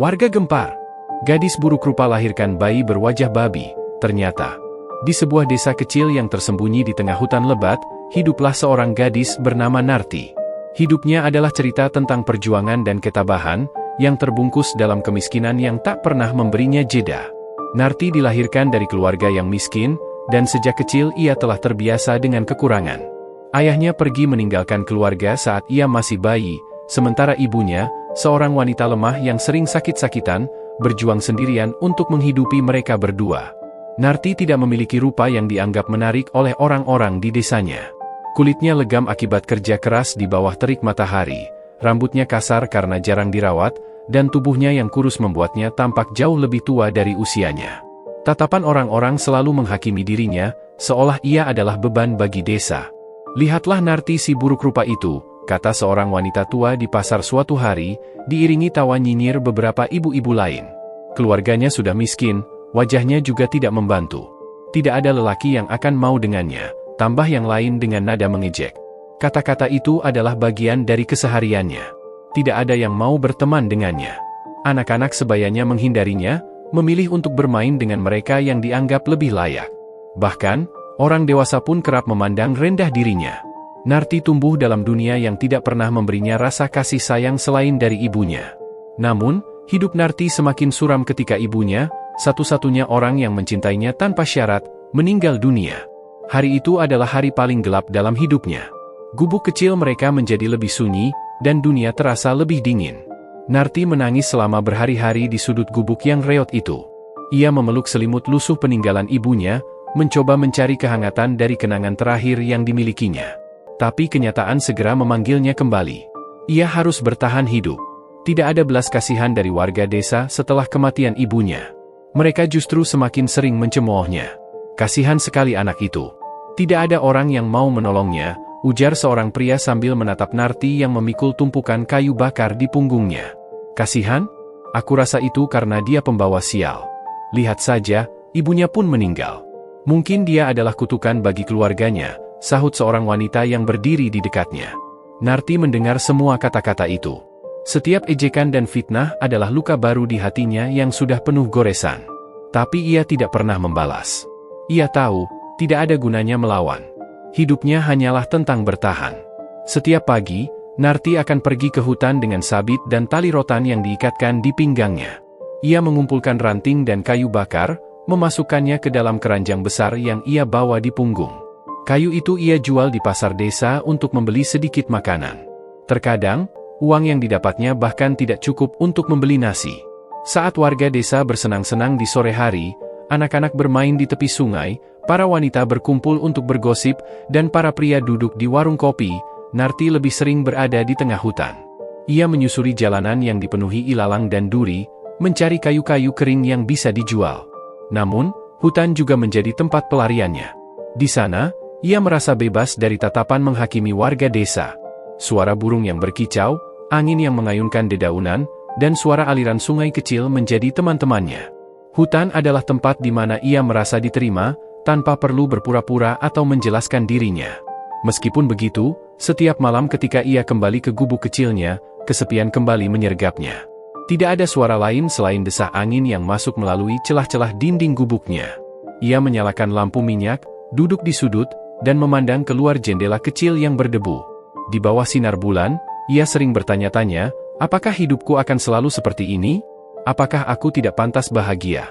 Warga gempar. Gadis buruk rupa lahirkan bayi berwajah babi. Ternyata, di sebuah desa kecil yang tersembunyi di tengah hutan lebat, hiduplah seorang gadis bernama Narti. Hidupnya adalah cerita tentang perjuangan dan ketabahan, yang terbungkus dalam kemiskinan yang tak pernah memberinya jeda. Narti dilahirkan dari keluarga yang miskin, dan sejak kecil ia telah terbiasa dengan kekurangan. Ayahnya pergi meninggalkan keluarga saat ia masih bayi, sementara ibunya, seorang wanita lemah yang sering sakit-sakitan, berjuang sendirian untuk menghidupi mereka berdua. Narti tidak memiliki rupa yang dianggap menarik oleh orang-orang di desanya. Kulitnya legam akibat kerja keras di bawah terik matahari, rambutnya kasar karena jarang dirawat, dan tubuhnya yang kurus membuatnya tampak jauh lebih tua dari usianya. Tatapan orang-orang selalu menghakimi dirinya, seolah ia adalah beban bagi desa. "Lihatlah Narti si buruk rupa itu," kata seorang wanita tua di pasar suatu hari, diiringi tawa nyinyir beberapa ibu-ibu lain. Keluarganya sudah miskin, wajahnya juga tidak membantu. Tidak ada lelaki yang akan mau dengannya, tambah yang lain dengan nada mengejek. Kata-kata itu adalah bagian dari kesehariannya. Tidak ada yang mau berteman dengannya. Anak-anak sebayanya menghindarinya, memilih untuk bermain dengan mereka yang dianggap lebih layak. Bahkan, orang dewasa pun kerap memandang rendah dirinya. Narti tumbuh dalam dunia yang tidak pernah memberinya rasa kasih sayang selain dari ibunya. Namun, hidup Narti semakin suram ketika ibunya, satu-satunya orang yang mencintainya tanpa syarat, meninggal dunia. Hari itu adalah hari paling gelap dalam hidupnya. Gubuk kecil mereka menjadi lebih sunyi, dan dunia terasa lebih dingin. Narti menangis selama berhari-hari di sudut gubuk yang reot itu. Ia memeluk selimut lusuh peninggalan ibunya, mencoba mencari kehangatan dari kenangan terakhir yang dimilikinya. Tapi kenyataan segera memanggilnya kembali. Ia harus bertahan hidup. Tidak ada belas kasihan dari warga desa setelah kematian ibunya. Mereka justru semakin sering mencemoohnya. "Kasihan sekali anak itu. Tidak ada orang yang mau menolongnya," ujar seorang pria sambil menatap Narti yang memikul tumpukan kayu bakar di punggungnya. "Kasihan? Aku rasa itu karena dia pembawa sial. Lihat saja, ibunya pun meninggal. Mungkin dia adalah kutukan bagi keluarganya," sahut seorang wanita yang berdiri di dekatnya. Narti mendengar semua kata-kata itu. Setiap ejekan dan fitnah adalah luka baru di hatinya yang sudah penuh goresan. Tapi ia tidak pernah membalas. Ia tahu, tidak ada gunanya melawan. Hidupnya hanyalah tentang bertahan. Setiap pagi, Narti akan pergi ke hutan dengan sabit dan tali rotan yang diikatkan di pinggangnya. Ia mengumpulkan ranting dan kayu bakar, memasukkannya ke dalam keranjang besar yang ia bawa di punggung. Kayu itu ia jual di pasar desa untuk membeli sedikit makanan. Terkadang, uang yang didapatnya bahkan tidak cukup untuk membeli nasi. Saat warga desa bersenang-senang di sore hari, anak-anak bermain di tepi sungai, para wanita berkumpul untuk bergosip, dan para pria duduk di warung kopi, Narti lebih sering berada di tengah hutan. Ia menyusuri jalanan yang dipenuhi ilalang dan duri, mencari kayu-kayu kering yang bisa dijual. Namun, hutan juga menjadi tempat pelariannya. Di sana, ia merasa bebas dari tatapan menghakimi warga desa. Suara burung yang berkicau, angin yang mengayunkan dedaunan, dan suara aliran sungai kecil menjadi teman-temannya. Hutan adalah tempat di mana ia merasa diterima, tanpa perlu berpura-pura atau menjelaskan dirinya. Meskipun begitu, setiap malam ketika ia kembali ke gubuk kecilnya, kesepian kembali menyergapnya. Tidak ada suara lain selain desah angin yang masuk melalui celah-celah dinding gubuknya. Ia menyalakan lampu minyak, duduk di sudut, dan memandang keluar jendela kecil yang berdebu. Di bawah sinar bulan, ia sering bertanya-tanya, apakah hidupku akan selalu seperti ini? Apakah aku tidak pantas bahagia?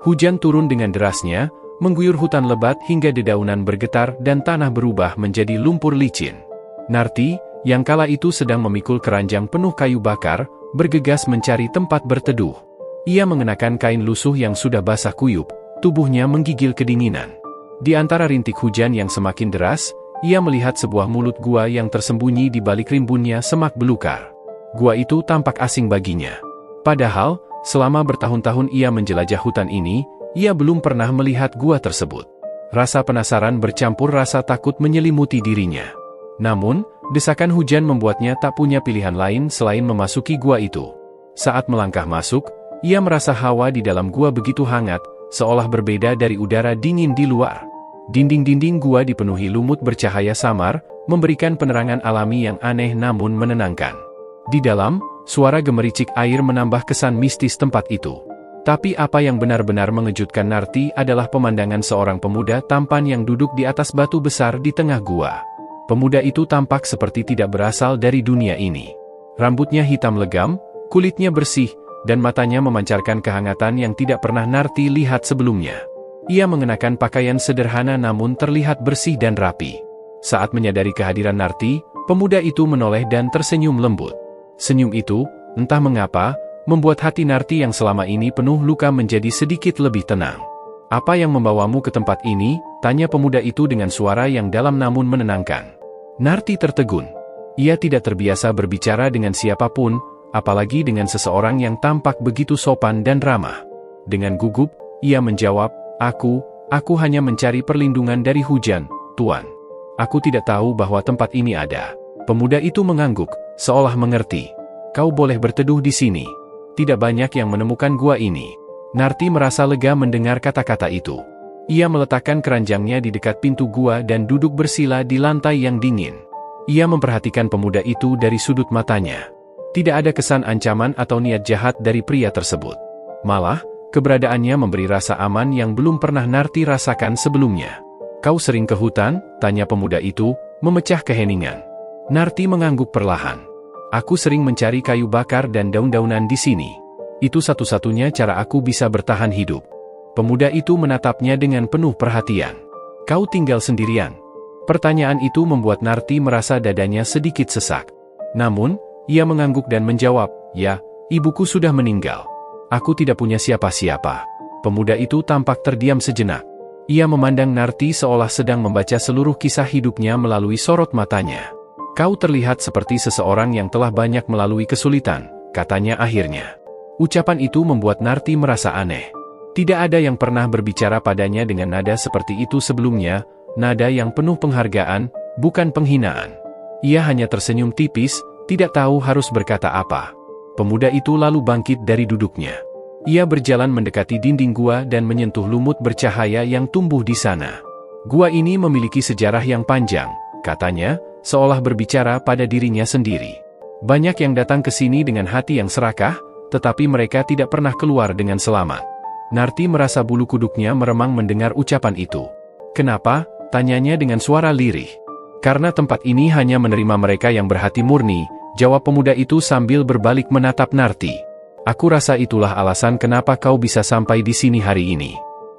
Hujan turun dengan derasnya, mengguyur hutan lebat hingga dedaunan bergetar dan tanah berubah menjadi lumpur licin. Narti, yang kala itu sedang memikul keranjang penuh kayu bakar, bergegas mencari tempat berteduh. Ia mengenakan kain lusuh yang sudah basah kuyup, tubuhnya menggigil kedinginan. Di antara rintik hujan yang semakin deras, ia melihat sebuah mulut gua yang tersembunyi di balik rimbunnya semak belukar. Gua itu tampak asing baginya. Padahal, selama bertahun-tahun ia menjelajah hutan ini, ia belum pernah melihat gua tersebut. Rasa penasaran bercampur rasa takut menyelimuti dirinya. Namun, desakan hujan membuatnya tak punya pilihan lain selain memasuki gua itu. Saat melangkah masuk, ia merasa hawa di dalam gua begitu hangat, seolah berbeda dari udara dingin di luar. Dinding-dinding gua dipenuhi lumut bercahaya samar, memberikan penerangan alami yang aneh namun menenangkan. Di dalam, suara gemericik air menambah kesan mistis tempat itu. Tapi apa yang benar-benar mengejutkan Narti adalah pemandangan seorang pemuda tampan yang duduk di atas batu besar di tengah gua. Pemuda itu tampak seperti tidak berasal dari dunia ini. Rambutnya hitam legam, kulitnya bersih, dan matanya memancarkan kehangatan yang tidak pernah Narti lihat sebelumnya. Ia mengenakan pakaian sederhana namun terlihat bersih dan rapi. Saat menyadari kehadiran Narti, pemuda itu menoleh dan tersenyum lembut. Senyum itu, entah mengapa, membuat hati Narti yang selama ini penuh luka menjadi sedikit lebih tenang. "Apa yang membawamu ke tempat ini?" tanya pemuda itu dengan suara yang dalam namun menenangkan. Narti tertegun. Ia tidak terbiasa berbicara dengan siapapun, apalagi dengan seseorang yang tampak begitu sopan dan ramah. Dengan gugup, ia menjawab, Aku hanya mencari perlindungan dari hujan, Tuan. Aku tidak tahu bahwa tempat ini ada." Pemuda itu mengangguk, seolah mengerti. "Kau boleh berteduh di sini. Tidak banyak yang menemukan gua ini." Narti merasa lega mendengar kata-kata itu. Ia meletakkan keranjangnya di dekat pintu gua dan duduk bersila di lantai yang dingin. Ia memperhatikan pemuda itu dari sudut matanya. Tidak ada kesan ancaman atau niat jahat dari pria tersebut. Malah, keberadaannya memberi rasa aman yang belum pernah Narti rasakan sebelumnya. "Kau sering ke hutan?" tanya pemuda itu, memecah keheningan. Narti mengangguk perlahan. "Aku sering mencari kayu bakar dan daun-daunan di sini. Itu satu-satunya cara aku bisa bertahan hidup." Pemuda itu menatapnya dengan penuh perhatian. "Kau tinggal sendirian?" Pertanyaan itu membuat Narti merasa dadanya sedikit sesak. Namun, ia mengangguk dan menjawab, "Ya, ibuku sudah meninggal. Aku tidak punya siapa-siapa." Pemuda itu tampak terdiam sejenak. Ia memandang Narti seolah sedang membaca seluruh kisah hidupnya melalui sorot matanya. "Kau terlihat seperti seseorang yang telah banyak melalui kesulitan," katanya akhirnya. Ucapan itu membuat Narti merasa aneh. Tidak ada yang pernah berbicara padanya dengan nada seperti itu sebelumnya, nada yang penuh penghargaan, bukan penghinaan. Ia hanya tersenyum tipis, tidak tahu harus berkata apa. Pemuda itu lalu bangkit dari duduknya. Ia berjalan mendekati dinding gua dan menyentuh lumut bercahaya yang tumbuh di sana. "Gua ini memiliki sejarah yang panjang," katanya, seolah berbicara pada dirinya sendiri. "Banyak yang datang ke sini dengan hati yang serakah, tetapi mereka tidak pernah keluar dengan selamat." Narti merasa bulu kuduknya meremang mendengar ucapan itu. "Kenapa?" tanyanya dengan suara lirih. "Karena tempat ini hanya menerima mereka yang berhati murni," jawab pemuda itu sambil berbalik menatap Narti. "Aku rasa itulah alasan kenapa kau bisa sampai di sini hari ini."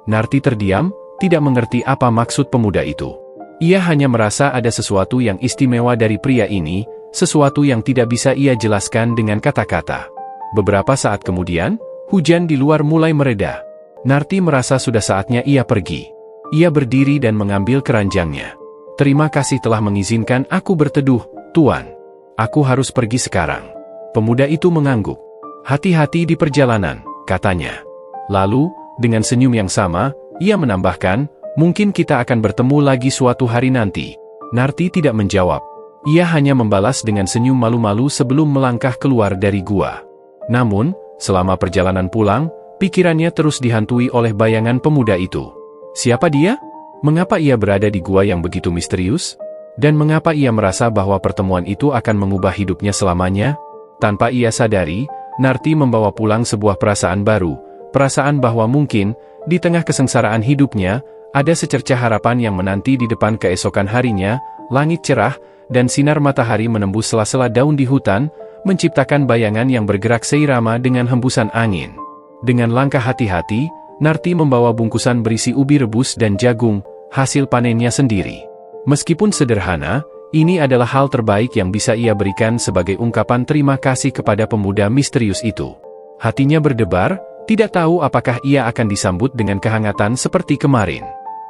Narti terdiam, tidak mengerti apa maksud pemuda itu. Ia hanya merasa ada sesuatu yang istimewa dari pria ini, sesuatu yang tidak bisa ia jelaskan dengan kata-kata. Beberapa saat kemudian, hujan di luar mulai mereda. Narti merasa sudah saatnya ia pergi. Ia berdiri dan mengambil keranjangnya. "Terima kasih telah mengizinkan aku berteduh, Tuan. Aku harus pergi sekarang." Pemuda itu mengangguk. "Hati-hati di perjalanan," katanya. Lalu, dengan senyum yang sama, ia menambahkan, "Mungkin kita akan bertemu lagi suatu hari nanti." Narti tidak menjawab. Ia hanya membalas dengan senyum malu-malu sebelum melangkah keluar dari gua. Namun, selama perjalanan pulang, pikirannya terus dihantui oleh bayangan pemuda itu. Siapa dia? Mengapa ia berada di gua yang begitu misterius? Dan mengapa ia merasa bahwa pertemuan itu akan mengubah hidupnya selamanya? Tanpa ia sadari, Narti membawa pulang sebuah perasaan baru, perasaan bahwa mungkin, di tengah kesengsaraan hidupnya, ada secercah harapan yang menanti di depan keesokan harinya. Langit cerah, dan sinar matahari menembus sela-sela daun di hutan, menciptakan bayangan yang bergerak seirama dengan hembusan angin. Dengan langkah hati-hati, Narti membawa bungkusan berisi ubi rebus dan jagung, hasil panennya sendiri. Meskipun sederhana, ini adalah hal terbaik yang bisa ia berikan sebagai ungkapan terima kasih kepada pemuda misterius itu. Hatinya berdebar, tidak tahu apakah ia akan disambut dengan kehangatan seperti kemarin.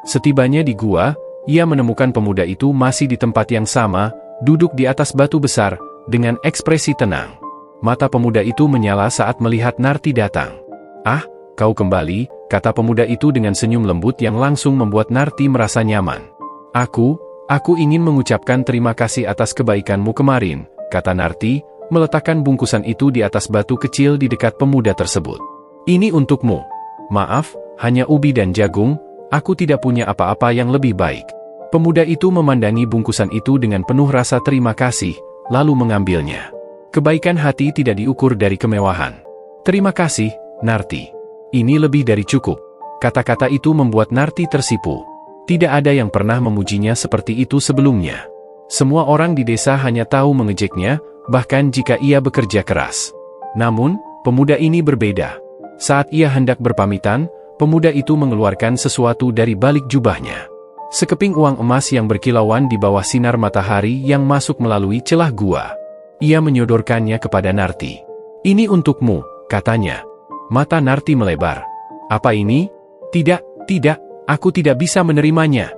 Setibanya di gua, ia menemukan pemuda itu masih di tempat yang sama, duduk di atas batu besar, dengan ekspresi tenang. Mata pemuda itu menyala saat melihat Narti datang. "Ah, kau kembali," kata pemuda itu dengan senyum lembut yang langsung membuat Narti merasa nyaman. Aku ingin mengucapkan terima kasih atas kebaikanmu kemarin," kata Narti, meletakkan bungkusan itu di atas batu kecil di dekat pemuda tersebut. "Ini untukmu. Maaf, hanya ubi dan jagung, aku tidak punya apa-apa yang lebih baik." Pemuda itu memandangi bungkusan itu dengan penuh rasa terima kasih, lalu mengambilnya. Kebaikan hati tidak diukur dari kemewahan. "Terima kasih, Narti. Ini lebih dari cukup." Kata-kata itu membuat Narti tersipu. Tidak ada yang pernah memujinya seperti itu sebelumnya. Semua orang di desa hanya tahu mengejeknya, bahkan jika ia bekerja keras. Namun, pemuda ini berbeda. Saat ia hendak berpamitan, pemuda itu mengeluarkan sesuatu dari balik jubahnya. Sekeping uang emas yang berkilauan di bawah sinar matahari yang masuk melalui celah gua. Ia menyodorkannya kepada Narti. "Ini untukmu," katanya. Mata Narti melebar. "Apa ini?" Tidak, aku tidak bisa menerimanya."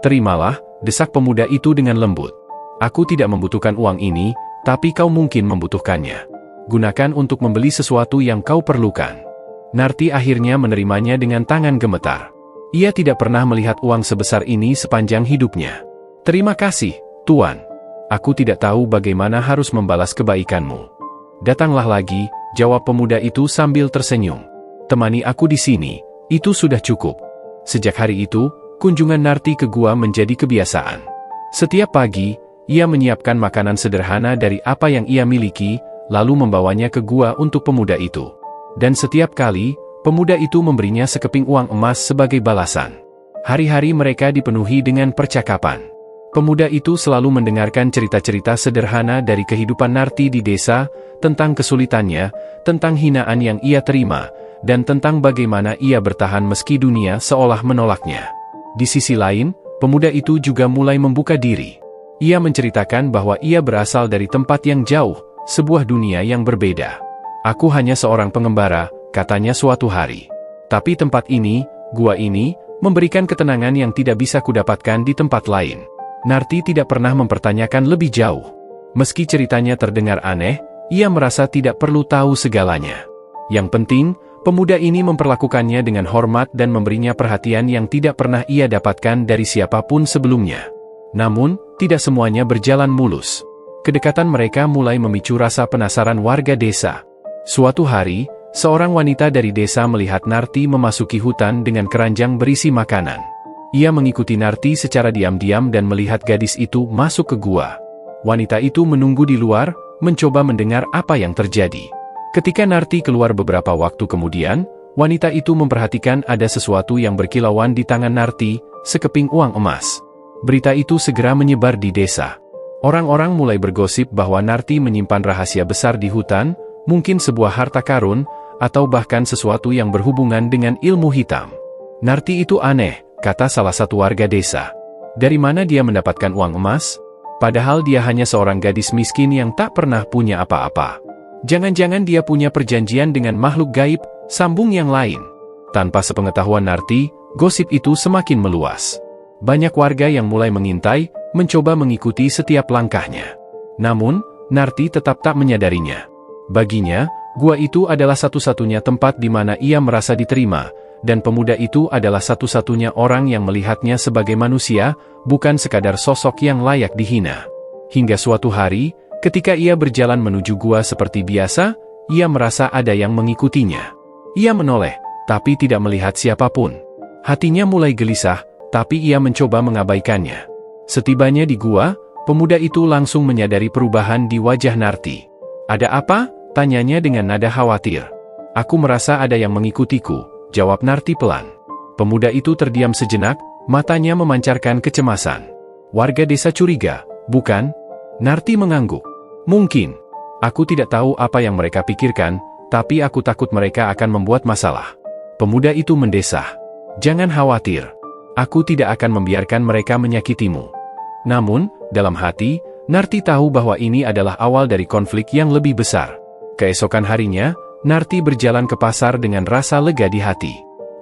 "Terimalah," desak pemuda itu dengan lembut. "Aku tidak membutuhkan uang ini, tapi kau mungkin membutuhkannya. Gunakan untuk membeli sesuatu yang kau perlukan." Narti akhirnya menerimanya dengan tangan gemetar. Ia tidak pernah melihat uang sebesar ini sepanjang hidupnya. "Terima kasih, Tuan. Aku tidak tahu bagaimana harus membalas kebaikanmu." "Datanglah lagi," jawab pemuda itu sambil tersenyum. "Temani aku di sini, itu sudah cukup." Sejak hari itu, kunjungan Narti ke gua menjadi kebiasaan. Setiap pagi, ia menyiapkan makanan sederhana dari apa yang ia miliki, lalu membawanya ke gua untuk pemuda itu. Dan setiap kali, pemuda itu memberinya sekeping uang emas sebagai balasan. Hari-hari mereka dipenuhi dengan percakapan. Pemuda itu selalu mendengarkan cerita-cerita sederhana dari kehidupan Narti di desa, tentang kesulitannya, tentang hinaan yang ia terima, dan tentang bagaimana ia bertahan meski dunia seolah menolaknya. Di sisi lain, pemuda itu juga mulai membuka diri. Ia menceritakan bahwa ia berasal dari tempat yang jauh, sebuah dunia yang berbeda. "Aku hanya seorang pengembara," katanya suatu hari. "Tapi tempat ini, gua ini, memberikan ketenangan yang tidak bisa kudapatkan di tempat lain." Narti tidak pernah mempertanyakan lebih jauh. Meski ceritanya terdengar aneh, ia merasa tidak perlu tahu segalanya. Yang penting, pemuda ini memperlakukannya dengan hormat dan memberinya perhatian yang tidak pernah ia dapatkan dari siapapun sebelumnya. Namun, tidak semuanya berjalan mulus. Kedekatan mereka mulai memicu rasa penasaran warga desa. Suatu hari, seorang wanita dari desa melihat Narti memasuki hutan dengan keranjang berisi makanan. Ia mengikuti Narti secara diam-diam dan melihat gadis itu masuk ke gua. Wanita itu menunggu di luar, mencoba mendengar apa yang terjadi. Ketika Narti keluar beberapa waktu kemudian, wanita itu memperhatikan ada sesuatu yang berkilauan di tangan Narti, sekeping uang emas. Berita itu segera menyebar di desa. Orang-orang mulai bergosip bahwa Narti menyimpan rahasia besar di hutan, mungkin sebuah harta karun, atau bahkan sesuatu yang berhubungan dengan ilmu hitam. "Narti itu aneh," kata salah satu warga desa. "Dari mana dia mendapatkan uang emas? Padahal dia hanya seorang gadis miskin yang tak pernah punya apa-apa. Jangan-jangan dia punya perjanjian dengan makhluk gaib," sambung yang lain. Tanpa sepengetahuan Narti, gosip itu semakin meluas. Banyak warga yang mulai mengintai, mencoba mengikuti setiap langkahnya. Namun, Narti tetap tak menyadarinya. Baginya, gua itu adalah satu-satunya tempat di mana ia merasa diterima, dan pemuda itu adalah satu-satunya orang yang melihatnya sebagai manusia, bukan sekadar sosok yang layak dihina. Hingga suatu hari, ketika ia berjalan menuju gua seperti biasa, ia merasa ada yang mengikutinya. Ia menoleh, tapi tidak melihat siapapun. Hatinya mulai gelisah, tapi ia mencoba mengabaikannya. Setibanya di gua, pemuda itu langsung menyadari perubahan di wajah Narti. "Ada apa?" tanyanya dengan nada khawatir. "Aku merasa ada yang mengikutiku," jawab Narti pelan. Pemuda itu terdiam sejenak, matanya memancarkan kecemasan. Warga desa curiga, bukan? Narti mengangguk. "Mungkin. Aku tidak tahu apa yang mereka pikirkan, tapi aku takut mereka akan membuat masalah." Pemuda itu mendesah. "Jangan khawatir. Aku tidak akan membiarkan mereka menyakitimu." Namun, dalam hati, Narti tahu bahwa ini adalah awal dari konflik yang lebih besar. Keesokan harinya, Narti berjalan ke pasar dengan rasa lega di hati.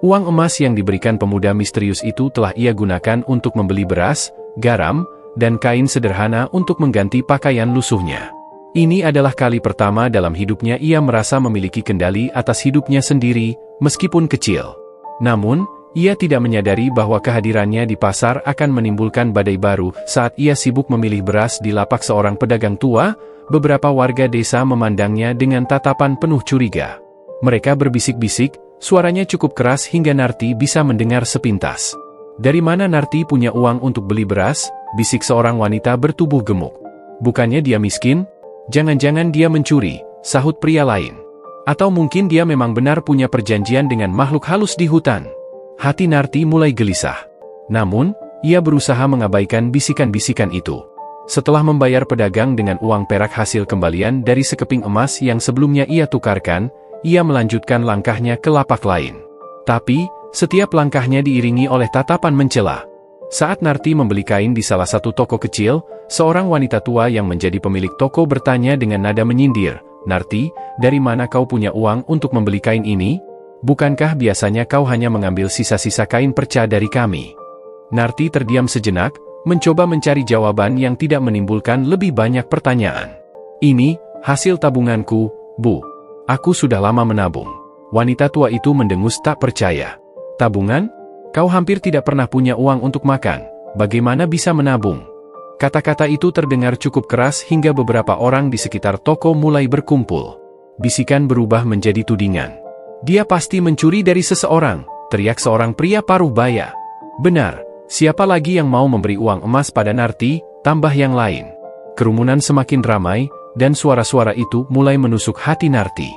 Uang emas yang diberikan pemuda misterius itu telah ia gunakan untuk membeli beras, garam, dan kain sederhana untuk mengganti pakaian lusuhnya. Ini adalah kali pertama dalam hidupnya ia merasa memiliki kendali atas hidupnya sendiri, meskipun kecil. Namun, ia tidak menyadari bahwa kehadirannya di pasar akan menimbulkan badai baru. Saat ia sibuk memilih beras di lapak seorang pedagang tua, beberapa warga desa memandangnya dengan tatapan penuh curiga. Mereka berbisik-bisik, suaranya cukup keras hingga Narti bisa mendengar sepintas. "Dari mana Narti punya uang untuk beli beras?" bisik seorang wanita bertubuh gemuk. "Bukannya dia miskin? Jangan-jangan dia mencuri," sahut pria lain. "Atau mungkin dia memang benar punya perjanjian dengan makhluk halus di hutan." Hati Narti mulai gelisah. Namun, ia berusaha mengabaikan bisikan-bisikan itu. Setelah membayar pedagang dengan uang perak hasil kembalian dari sekeping emas yang sebelumnya ia tukarkan, ia melanjutkan langkahnya ke lapak lain. Tapi, setiap langkahnya diiringi oleh tatapan mencela. Saat Narti membeli kain di salah satu toko kecil, seorang wanita tua yang menjadi pemilik toko bertanya dengan nada menyindir, "Narti, dari mana kau punya uang untuk membeli kain ini? Bukankah biasanya kau hanya mengambil sisa-sisa kain perca dari kami?" Narti terdiam sejenak, mencoba mencari jawaban yang tidak menimbulkan lebih banyak pertanyaan. "Ini, hasil tabunganku, Bu. Aku sudah lama menabung." Wanita tua itu mendengus tak percaya. "Tabungan? Kau hampir tidak pernah punya uang untuk makan. Bagaimana bisa menabung?" Kata-kata itu terdengar cukup keras hingga beberapa orang di sekitar toko mulai berkumpul. Bisikan berubah menjadi tudingan. "Dia pasti mencuri dari seseorang," teriak seorang pria paruh baya. "Benar, siapa lagi yang mau memberi uang emas pada Narti?" tambah yang lain. Kerumunan semakin ramai, dan suara-suara itu mulai menusuk hati Narti.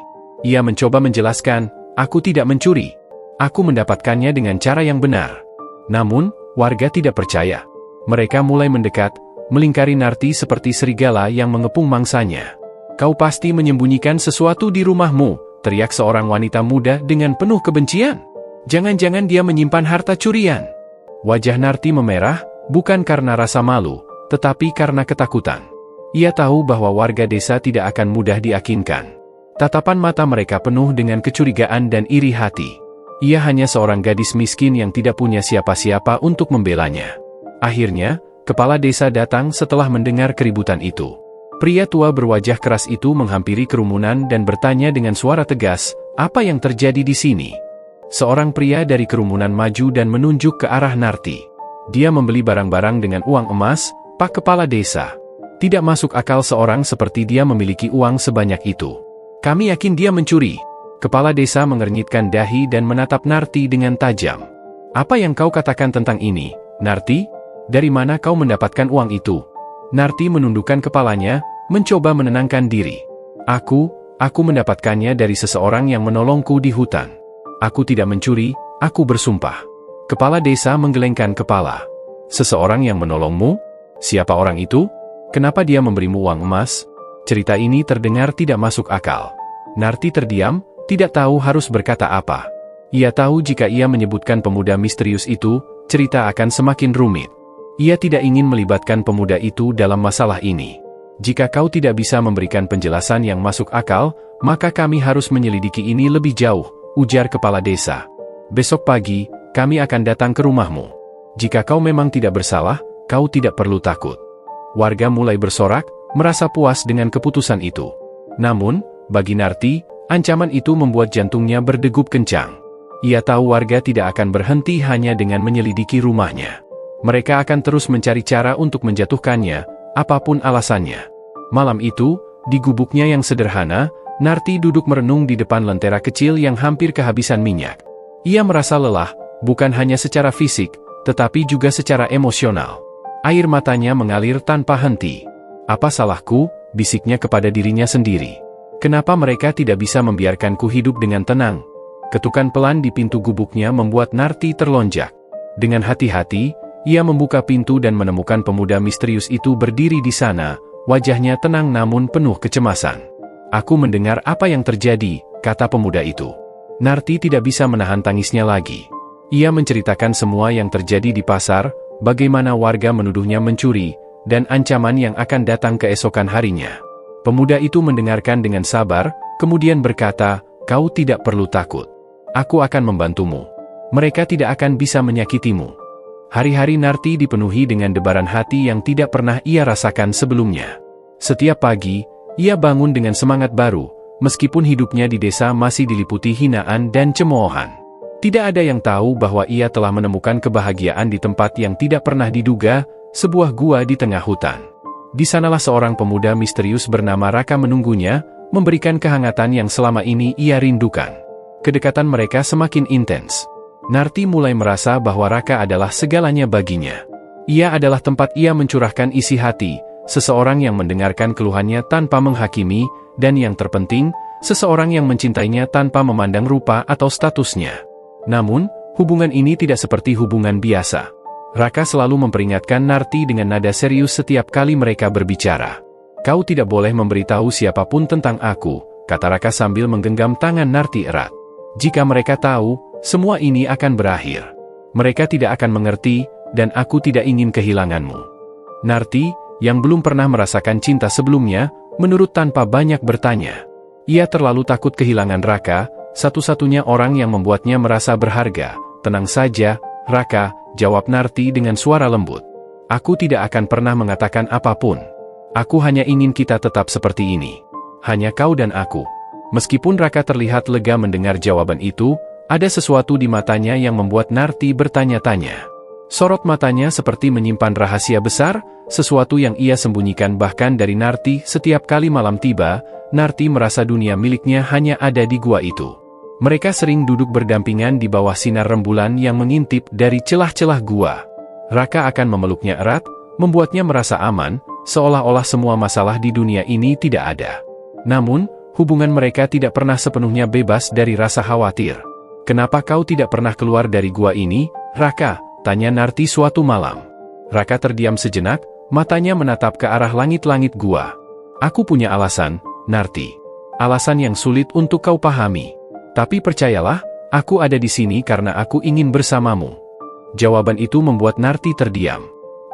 Ia mencoba menjelaskan, "Aku tidak mencuri. Aku mendapatkannya dengan cara yang benar." Namun, warga tidak percaya. Mereka mulai mendekat, melingkari Narti seperti serigala yang mengepung mangsanya. "Kau pasti menyembunyikan sesuatu di rumahmu," teriak seorang wanita muda dengan penuh kebencian. "Jangan-jangan dia menyimpan harta curian." Wajah Narti memerah, bukan karena rasa malu, tetapi karena ketakutan. Ia tahu bahwa warga desa tidak akan mudah diyakinkan. Tatapan mata mereka penuh dengan kecurigaan dan iri hati. Ia hanya seorang gadis miskin yang tidak punya siapa-siapa untuk membelanya. Akhirnya, kepala desa datang setelah mendengar keributan itu. Pria tua berwajah keras itu menghampiri kerumunan dan bertanya dengan suara tegas, "Apa yang terjadi di sini?" Seorang pria dari kerumunan maju dan menunjuk ke arah Narti. Dia membeli barang-barang dengan uang emas, Pak Kepala Desa. Tidak masuk akal seorang seperti dia memiliki uang sebanyak itu. "Kami yakin dia mencuri." Kepala desa mengernyitkan dahi dan menatap Narti dengan tajam. "Apa yang kau katakan tentang ini, Narti? Dari mana kau mendapatkan uang itu?" Narti menundukkan kepalanya, mencoba menenangkan diri. Aku mendapatkannya dari seseorang yang menolongku di hutan. Aku tidak mencuri, aku bersumpah." Kepala desa menggelengkan kepala. "Seseorang yang menolongmu? Siapa orang itu? Kenapa dia memberimu uang emas?" Cerita ini terdengar tidak masuk akal. Narti terdiam, tidak tahu harus berkata apa. Ia tahu jika ia menyebutkan pemuda misterius itu, cerita akan semakin rumit. Ia tidak ingin melibatkan pemuda itu dalam masalah ini. "Jika kau tidak bisa memberikan penjelasan yang masuk akal, maka kami harus menyelidiki ini lebih jauh," ujar kepala desa. "Besok pagi, kami akan datang ke rumahmu. Jika kau memang tidak bersalah, kau tidak perlu takut." Warga mulai bersorak, merasa puas dengan keputusan itu. Namun, bagi Narti, ancaman itu membuat jantungnya berdegup kencang. Ia tahu warga tidak akan berhenti hanya dengan menyelidiki rumahnya. Mereka akan terus mencari cara untuk menjatuhkannya, apapun alasannya. Malam itu, di gubuknya yang sederhana, Narti duduk merenung di depan lentera kecil yang hampir kehabisan minyak. Ia merasa lelah, bukan hanya secara fisik, tetapi juga secara emosional. Air matanya mengalir tanpa henti. "Apa salahku?" bisiknya kepada dirinya sendiri. "Kenapa mereka tidak bisa membiarkanku hidup dengan tenang?" Ketukan pelan di pintu gubuknya membuat Narti terlonjak. Dengan hati-hati, ia membuka pintu dan menemukan pemuda misterius itu berdiri di sana, wajahnya tenang namun penuh kecemasan. "Aku mendengar apa yang terjadi," kata pemuda itu. Narti tidak bisa menahan tangisnya lagi. Ia menceritakan semua yang terjadi di pasar, bagaimana warga menuduhnya mencuri, dan ancaman yang akan datang keesokan harinya. Pemuda itu mendengarkan dengan sabar, kemudian berkata, "Kau tidak perlu takut. Aku akan membantumu. Mereka tidak akan bisa menyakitimu. Hari-hari Narti dipenuhi dengan debaran hati yang tidak pernah ia rasakan sebelumnya. Setiap pagi, ia bangun dengan semangat baru, meskipun hidupnya di desa masih diliputi hinaan dan cemoohan. Tidak ada yang tahu bahwa ia telah menemukan kebahagiaan di tempat yang tidak pernah diduga, sebuah gua di tengah hutan. Di sanalah seorang pemuda misterius bernama Raka menunggunya, memberikan kehangatan yang selama ini ia rindukan. Kedekatan mereka semakin intens. Narti mulai merasa bahwa Raka adalah segalanya baginya. Ia adalah tempat ia mencurahkan isi hati, seseorang yang mendengarkan keluhannya tanpa menghakimi, dan yang terpenting, seseorang yang mencintainya tanpa memandang rupa atau statusnya. Namun, hubungan ini tidak seperti hubungan biasa. Raka selalu memperingatkan Narti dengan nada serius setiap kali mereka berbicara. "Kau tidak boleh memberitahu siapapun tentang aku," kata Raka sambil menggenggam tangan Narti erat. "Jika mereka tahu, semua ini akan berakhir. Mereka tidak akan mengerti, dan aku tidak ingin kehilanganmu." Narti, yang belum pernah merasakan cinta sebelumnya, menurut tanpa banyak bertanya. Ia terlalu takut kehilangan Raka, satu-satunya orang yang membuatnya merasa berharga. "Tenang saja, Raka," jawab Narti dengan suara lembut. "Aku tidak akan pernah mengatakan apapun. Aku hanya ingin kita tetap seperti ini. Hanya kau dan aku." Meskipun Raka terlihat lega mendengar jawaban itu, ada sesuatu di matanya yang membuat Narti bertanya-tanya. Sorot matanya seperti menyimpan rahasia besar, sesuatu yang ia sembunyikan bahkan dari Narti. Setiap kali malam tiba, Narti merasa dunia miliknya hanya ada di gua itu. Mereka sering duduk berdampingan di bawah sinar rembulan yang mengintip dari celah-celah gua. Raka akan memeluknya erat, membuatnya merasa aman, seolah-olah semua masalah di dunia ini tidak ada. Namun, hubungan mereka tidak pernah sepenuhnya bebas dari rasa khawatir. "Kenapa kau tidak pernah keluar dari gua ini, Raka?" tanya Narti suatu malam. Raka terdiam sejenak, matanya menatap ke arah langit-langit gua. "Aku punya alasan, Narti. Alasan yang sulit untuk kau pahami. Tapi percayalah, aku ada di sini karena aku ingin bersamamu." Jawaban itu membuat Narti terdiam.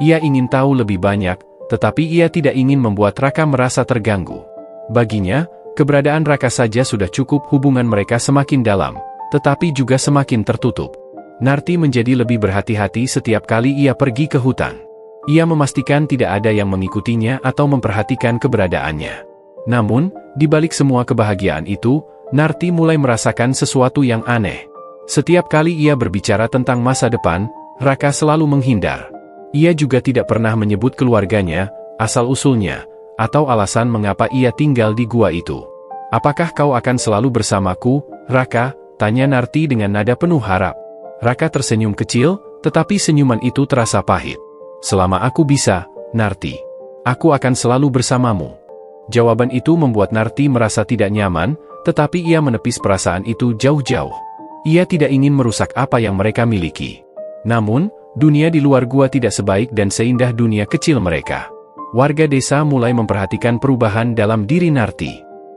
Ia ingin tahu lebih banyak, tetapi ia tidak ingin membuat Raka merasa terganggu. Baginya, keberadaan Raka saja sudah cukup. Hubungan mereka semakin dalam, tetapi juga semakin tertutup. Narti menjadi lebih berhati-hati setiap kali ia pergi ke hutan. Ia memastikan tidak ada yang mengikutinya atau memperhatikan keberadaannya. Namun, di balik semua kebahagiaan itu, Narti mulai merasakan sesuatu yang aneh. Setiap kali ia berbicara tentang masa depan, Raka selalu menghindar. Ia juga tidak pernah menyebut keluarganya, asal-usulnya, atau alasan mengapa ia tinggal di gua itu. "Apakah kau akan selalu bersamaku, Raka?" tanya Narti dengan nada penuh harap. Raka tersenyum kecil, tetapi senyuman itu terasa pahit. "Selama aku bisa, Narti. Aku akan selalu bersamamu." Jawaban itu membuat Narti merasa tidak nyaman, tetapi ia menepis perasaan itu jauh-jauh. Ia tidak ingin merusak apa yang mereka miliki. Namun, dunia di luar gua tidak sebaik dan seindah dunia kecil mereka. Warga desa mulai memperhatikan perubahan dalam diri Narti.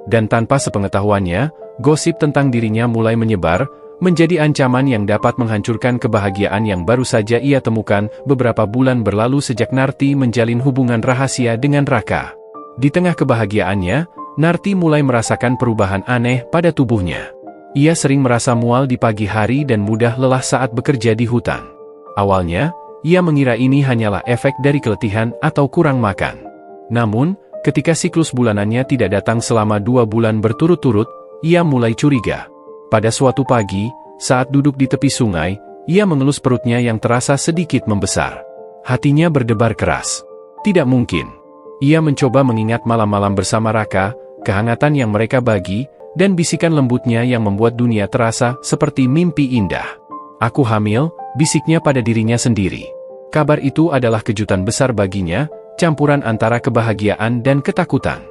Dan tanpa sepengetahuannya, gosip tentang dirinya mulai menyebar, menjadi ancaman yang dapat menghancurkan kebahagiaan yang baru saja ia temukan. Beberapa bulan berlalu sejak Narti menjalin hubungan rahasia dengan Raka. Di tengah kebahagiaannya, Narti mulai merasakan perubahan aneh pada tubuhnya. Ia sering merasa mual di pagi hari dan mudah lelah saat bekerja di hutan. Awalnya, ia mengira ini hanyalah efek dari keletihan atau kurang makan. Namun, ketika siklus bulanannya tidak datang selama 2 bulan berturut-turut, ia mulai curiga. Pada suatu pagi, saat duduk di tepi sungai, ia mengelus perutnya yang terasa sedikit membesar. Hatinya berdebar keras. Tidak mungkin. Ia mencoba mengingat malam-malam bersama Raka, kehangatan yang mereka bagi, dan bisikan lembutnya yang membuat dunia terasa seperti mimpi indah. "Aku hamil," bisiknya pada dirinya sendiri. Kabar itu adalah kejutan besar baginya, campuran antara kebahagiaan dan ketakutan.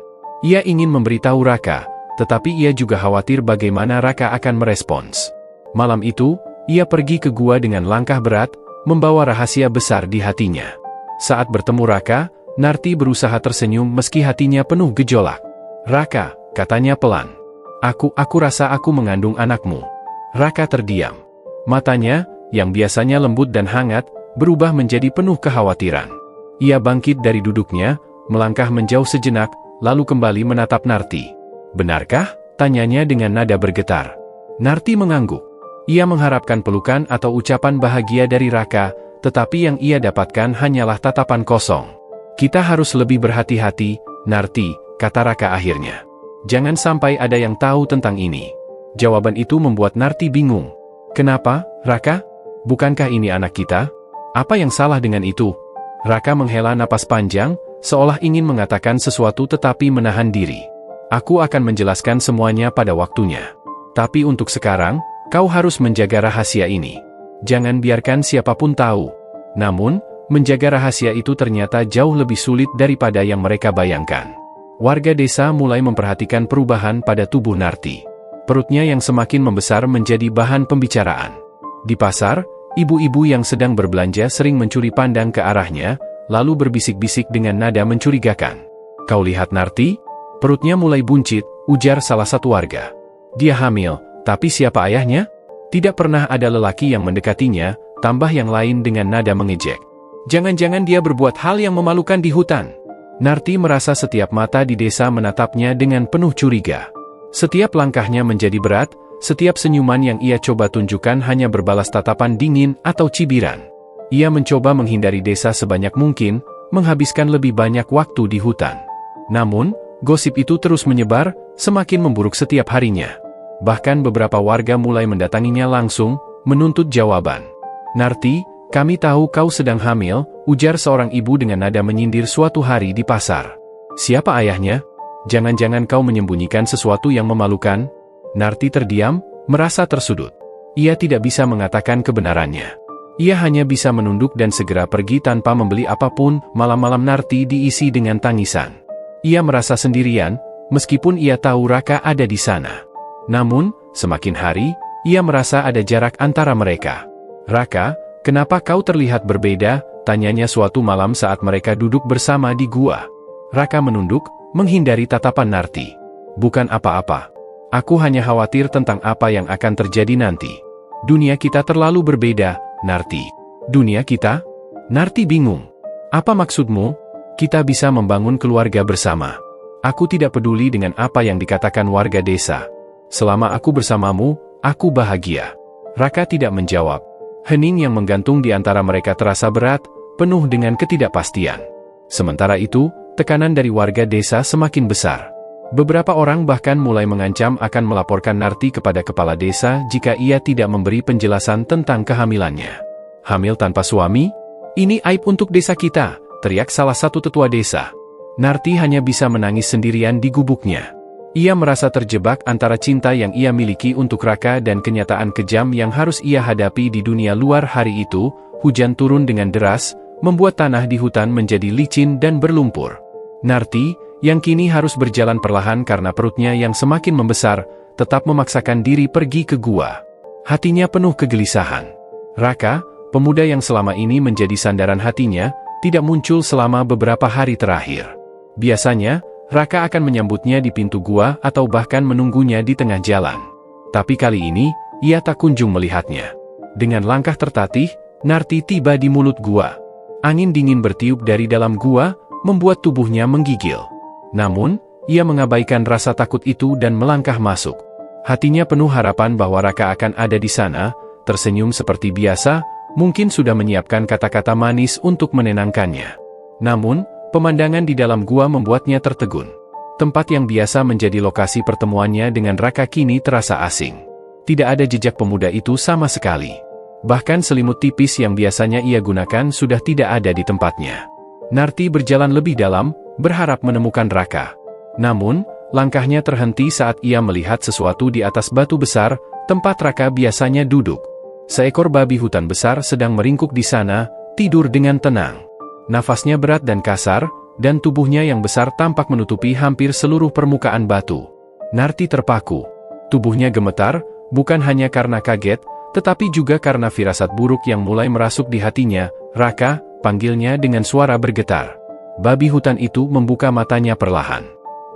Ia ingin memberitahu Raka, tetapi ia juga khawatir bagaimana Raka akan merespons. Malam itu, ia pergi ke gua dengan langkah berat, membawa rahasia besar di hatinya. Saat bertemu Raka, Narti berusaha tersenyum meski hatinya penuh gejolak. "Raka," katanya pelan. Aku rasa aku mengandung anakmu." Raka terdiam. Matanya, yang biasanya lembut dan hangat, berubah menjadi penuh kekhawatiran. Ia bangkit dari duduknya, melangkah menjauh sejenak, lalu kembali menatap Narti. "Benarkah?" tanyanya dengan nada bergetar. Narti mengangguk. Ia mengharapkan pelukan atau ucapan bahagia dari Raka, tetapi yang ia dapatkan hanyalah tatapan kosong. Kita harus lebih berhati-hati, Narti, kata Raka akhirnya. Jangan sampai ada yang tahu tentang ini. Jawaban itu membuat Narti bingung. Kenapa, Raka? Bukankah ini anak kita? Apa yang salah dengan itu? Raka menghela napas panjang, seolah ingin mengatakan sesuatu tetapi menahan diri. Aku akan menjelaskan semuanya pada waktunya. Tapi untuk sekarang, kau harus menjaga rahasia ini. Jangan biarkan siapapun tahu. Namun, menjaga rahasia itu ternyata jauh lebih sulit daripada yang mereka bayangkan. Warga desa mulai memperhatikan perubahan pada tubuh Narti. Perutnya yang semakin membesar menjadi bahan pembicaraan. Di pasar, ibu-ibu yang sedang berbelanja sering mencuri pandang ke arahnya, lalu berbisik-bisik dengan nada mencurigakan. Kau lihat Narti? Perutnya mulai buncit, ujar salah satu warga. Dia hamil. Tapi siapa ayahnya? Tidak pernah ada lelaki yang mendekatinya, tambah yang lain dengan nada mengejek. Jangan-jangan dia berbuat hal yang memalukan di hutan. Narti merasa setiap mata di desa menatapnya dengan penuh curiga. Setiap langkahnya menjadi berat, setiap senyuman yang ia coba tunjukkan hanya berbalas tatapan dingin atau cibiran. Ia mencoba menghindari desa sebanyak mungkin, menghabiskan lebih banyak waktu di hutan. Namun, gosip itu terus menyebar, semakin memburuk setiap harinya. Bahkan beberapa warga mulai mendatanginya langsung, menuntut jawaban. Narti, kami tahu kau sedang hamil, ujar seorang ibu dengan nada menyindir suatu hari di pasar. Siapa ayahnya? Jangan-jangan kau menyembunyikan sesuatu yang memalukan? Narti terdiam, merasa tersudut. Ia tidak bisa mengatakan kebenarannya. Ia hanya bisa menunduk dan segera pergi tanpa membeli apapun. Malam-malam Narti diisi dengan tangisan. Ia merasa sendirian, meskipun ia tahu Raka ada di sana. Namun, semakin hari, ia merasa ada jarak antara mereka. Raka, kenapa kau terlihat berbeda? Tanyanya suatu malam saat mereka duduk bersama di gua. Raka menunduk, menghindari tatapan Narti. Bukan apa-apa. Aku hanya khawatir tentang apa yang akan terjadi nanti. Dunia kita terlalu berbeda, Narti. Dunia kita? Narti bingung. Apa maksudmu? Kita bisa membangun keluarga bersama. Aku tidak peduli dengan apa yang dikatakan warga desa. Selama aku bersamamu, aku bahagia. Raka tidak menjawab. Hening yang menggantung di antara mereka terasa berat, penuh dengan ketidakpastian. Sementara itu, tekanan dari warga desa semakin besar. Beberapa orang bahkan mulai mengancam akan melaporkan Narti kepada kepala desa jika ia tidak memberi penjelasan tentang kehamilannya. Hamil tanpa suami? Ini aib untuk desa kita, teriak salah satu tetua desa. Narti hanya bisa menangis sendirian di gubuknya. Ia merasa terjebak antara cinta yang ia miliki untuk Raka dan kenyataan kejam yang harus ia hadapi di dunia luar. Hari itu, hujan turun dengan deras, membuat tanah di hutan menjadi licin dan berlumpur. Narti, yang kini harus berjalan perlahan karena perutnya yang semakin membesar, tetap memaksakan diri pergi ke gua. Hatinya penuh kegelisahan. Raka, pemuda yang selama ini menjadi sandaran hatinya, tidak muncul selama beberapa hari terakhir. Biasanya, Raka akan menyambutnya di pintu gua atau bahkan menunggunya di tengah jalan. Tapi kali ini, ia tak kunjung melihatnya. Dengan langkah tertatih, Narti tiba di mulut gua. Angin dingin bertiup dari dalam gua, membuat tubuhnya menggigil. Namun, ia mengabaikan rasa takut itu dan melangkah masuk. Hatinya penuh harapan bahwa Raka akan ada di sana, tersenyum seperti biasa, mungkin sudah menyiapkan kata-kata manis untuk menenangkannya. Namun, pemandangan di dalam gua membuatnya tertegun. Tempat yang biasa menjadi lokasi pertemuannya dengan Raka kini terasa asing. Tidak ada jejak pemuda itu sama sekali. Bahkan selimut tipis yang biasanya ia gunakan sudah tidak ada di tempatnya. Narti berjalan lebih dalam, berharap menemukan Raka. Namun, langkahnya terhenti saat ia melihat sesuatu di atas batu besar, tempat Raka biasanya duduk. Seekor babi hutan besar sedang meringkuk di sana, tidur dengan tenang. Nafasnya berat dan kasar, dan tubuhnya yang besar tampak menutupi hampir seluruh permukaan batu. Narti terpaku. Tubuhnya gemetar, bukan hanya karena kaget, tetapi juga karena firasat buruk yang mulai merasuk di hatinya. Raka, panggilnya dengan suara bergetar. Babi hutan itu membuka matanya perlahan.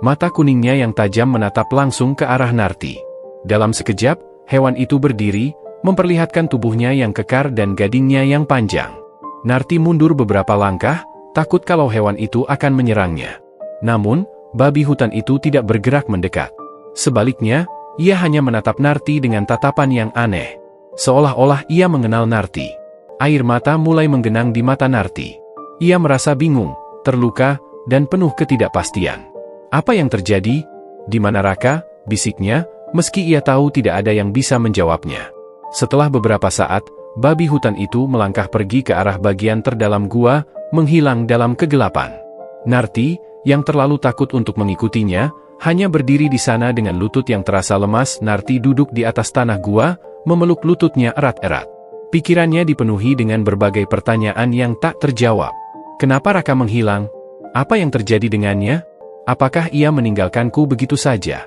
Mata kuningnya yang tajam menatap langsung ke arah Narti. Dalam sekejap, hewan itu berdiri, memperlihatkan tubuhnya yang kekar dan gadingnya yang panjang. Narti mundur beberapa langkah, takut kalau hewan itu akan menyerangnya. Namun, babi hutan itu tidak bergerak mendekat. Sebaliknya, ia hanya menatap Narti dengan tatapan yang aneh. Seolah-olah ia mengenal Narti. Air mata mulai menggenang di mata Narti. Ia merasa bingung, terluka, dan penuh ketidakpastian. Apa yang terjadi? Di mana Raka? Bisiknya, meski ia tahu tidak ada yang bisa menjawabnya. Setelah beberapa saat, babi hutan itu melangkah pergi ke arah bagian terdalam gua, menghilang dalam kegelapan. Narti, yang terlalu takut untuk mengikutinya, hanya berdiri di sana dengan lutut yang terasa lemas. Narti duduk di atas tanah gua, memeluk lututnya erat-erat. Pikirannya dipenuhi dengan berbagai pertanyaan yang tak terjawab. Kenapa Raka menghilang? Apa yang terjadi dengannya? Apakah ia meninggalkanku begitu saja?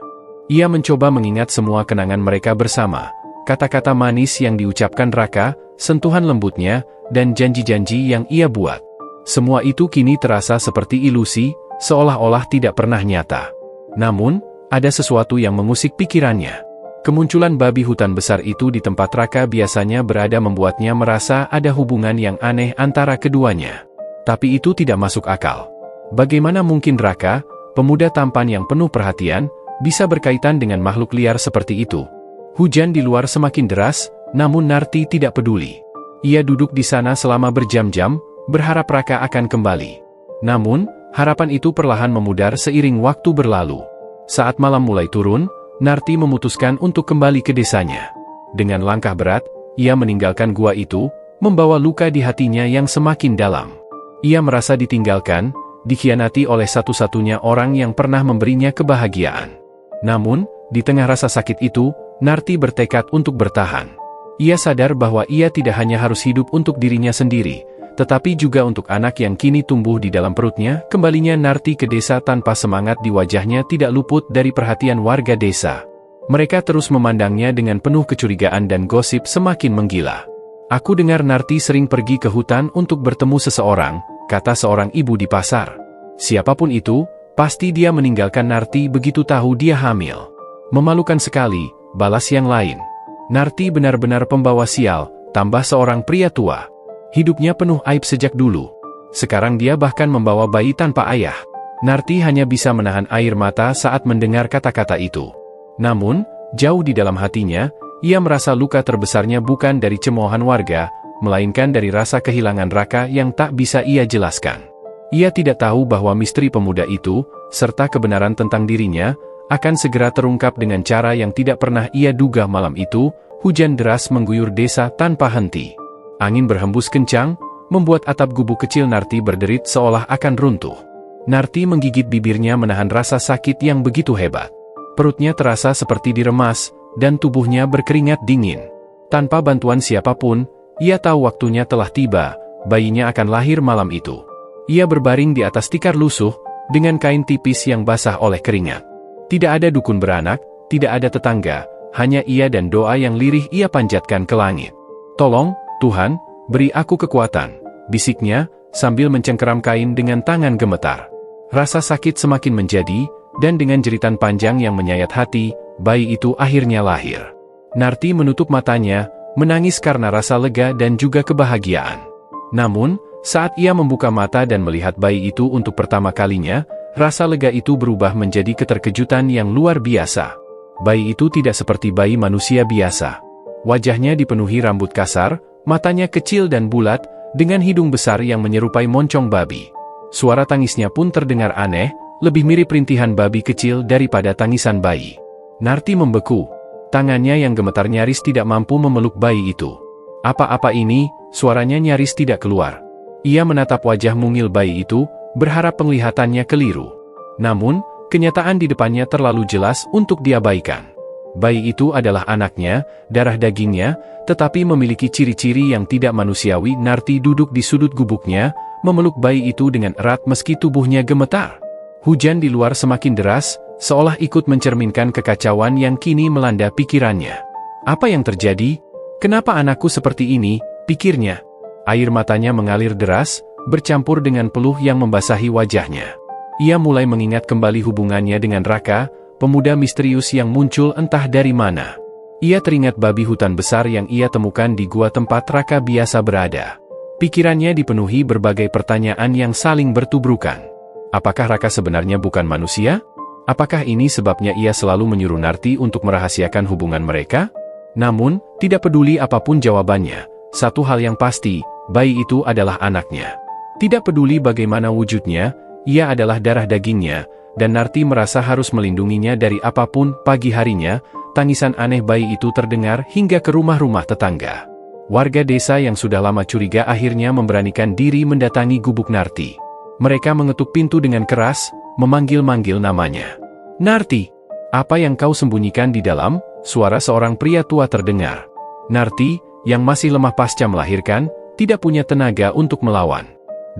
Ia mencoba mengingat semua kenangan mereka bersama. Kata-kata manis yang diucapkan Raka, sentuhan lembutnya, dan janji-janji yang ia buat. Semua itu kini terasa seperti ilusi, seolah-olah tidak pernah nyata. Namun, ada sesuatu yang mengusik pikirannya. Kemunculan babi hutan besar itu di tempat Raka biasanya berada membuatnya merasa ada hubungan yang aneh antara keduanya. Tapi itu tidak masuk akal. Bagaimana mungkin Raka, pemuda tampan yang penuh perhatian, bisa berkaitan dengan makhluk liar seperti itu? Hujan di luar semakin deras, namun Narti tidak peduli. Ia duduk di sana selama berjam-jam, berharap Raka akan kembali. Namun, harapan itu perlahan memudar seiring waktu berlalu. Saat malam mulai turun, Narti memutuskan untuk kembali ke desanya. Dengan langkah berat, ia meninggalkan gua itu, membawa luka di hatinya yang semakin dalam. Ia merasa ditinggalkan, dikhianati oleh satu-satunya orang yang pernah memberinya kebahagiaan. Namun, di tengah rasa sakit itu, Narti bertekad untuk bertahan. Ia sadar bahwa ia tidak hanya harus hidup untuk dirinya sendiri, tetapi juga untuk anak yang kini tumbuh di dalam perutnya. Kembalinya Narti ke desa tanpa semangat di wajahnya tidak luput dari perhatian warga desa. Mereka terus memandangnya dengan penuh kecurigaan dan gosip semakin menggila. Aku dengar Narti sering pergi ke hutan untuk bertemu seseorang, kata seorang ibu di pasar. Siapapun itu, pasti dia meninggalkan Narti begitu tahu dia hamil. Memalukan sekali, balas yang lain. Narti benar-benar pembawa sial, tambah seorang pria tua. Hidupnya penuh aib sejak dulu. Sekarang dia bahkan membawa bayi tanpa ayah. Narti hanya bisa menahan air mata saat mendengar kata-kata itu. Namun, jauh di dalam hatinya, ia merasa luka terbesarnya bukan dari cemoohan warga, melainkan dari rasa kehilangan Raka yang tak bisa ia jelaskan. Ia tidak tahu bahwa misteri pemuda itu, serta kebenaran tentang dirinya, akan segera terungkap dengan cara yang tidak pernah ia duga. Malam itu, hujan deras mengguyur desa tanpa henti. Angin berhembus kencang, membuat atap gubuk kecil Narti berderit seolah akan runtuh. Narti menggigit bibirnya menahan rasa sakit yang begitu hebat. Perutnya terasa seperti diremas, dan tubuhnya berkeringat dingin. Tanpa bantuan siapapun, ia tahu waktunya telah tiba, bayinya akan lahir malam itu. Ia berbaring di atas tikar lusuh, dengan kain tipis yang basah oleh keringat. Tidak ada dukun beranak, tidak ada tetangga, hanya ia dan doa yang lirih ia panjatkan ke langit. Tolong, Tuhan, beri aku kekuatan, bisiknya, sambil mencengkeram kain dengan tangan gemetar. Rasa sakit semakin menjadi, dan dengan jeritan panjang yang menyayat hati, bayi itu akhirnya lahir. Narti menutup matanya, menangis karena rasa lega dan juga kebahagiaan. Namun, saat ia membuka mata dan melihat bayi itu untuk pertama kalinya, rasa lega itu berubah menjadi keterkejutan yang luar biasa. Bayi itu tidak seperti bayi manusia biasa. Wajahnya dipenuhi rambut kasar, matanya kecil dan bulat, dengan hidung besar yang menyerupai moncong babi. Suara tangisnya pun terdengar aneh, lebih mirip rintihan babi kecil daripada tangisan bayi. Narti membeku. Tangannya yang gemetar nyaris tidak mampu memeluk bayi itu. Apa-apa ini? Suaranya nyaris tidak keluar. Ia menatap wajah mungil bayi itu, berharap penglihatannya keliru. Namun, kenyataan di depannya terlalu jelas untuk diabaikan. Bayi itu adalah anaknya, darah dagingnya, tetapi memiliki ciri-ciri yang tidak manusiawi. Narti duduk di sudut gubuknya, memeluk bayi itu dengan erat meski tubuhnya gemetar. Hujan di luar semakin deras, seolah ikut mencerminkan kekacauan yang kini melanda pikirannya. Apa yang terjadi? Kenapa anakku seperti ini? Pikirnya. Air matanya mengalir deras, bercampur dengan peluh yang membasahi wajahnya. Ia mulai mengingat kembali hubungannya dengan Raka, pemuda misterius yang muncul entah dari mana. Ia teringat babi hutan besar yang ia temukan di gua tempat Raka biasa berada. Pikirannya dipenuhi berbagai pertanyaan yang saling bertubrukan. Apakah Raka sebenarnya bukan manusia? Apakah ini sebabnya ia selalu menyuruh Narti untuk merahasiakan hubungan mereka? Namun, tidak peduli apapun jawabannya, satu hal yang pasti, bayi itu adalah anaknya. Tidak peduli bagaimana wujudnya, ia adalah darah dagingnya, dan Narti merasa harus melindunginya dari apapun. Pagi harinya, tangisan aneh bayi itu terdengar hingga ke rumah-rumah tetangga. Warga desa yang sudah lama curiga akhirnya memberanikan diri mendatangi gubuk Narti. Mereka mengetuk pintu dengan keras, memanggil-manggil namanya. "Narti, apa yang kau sembunyikan di dalam?" Suara seorang pria tua terdengar. Narti, yang masih lemah pasca melahirkan, tidak punya tenaga untuk melawan.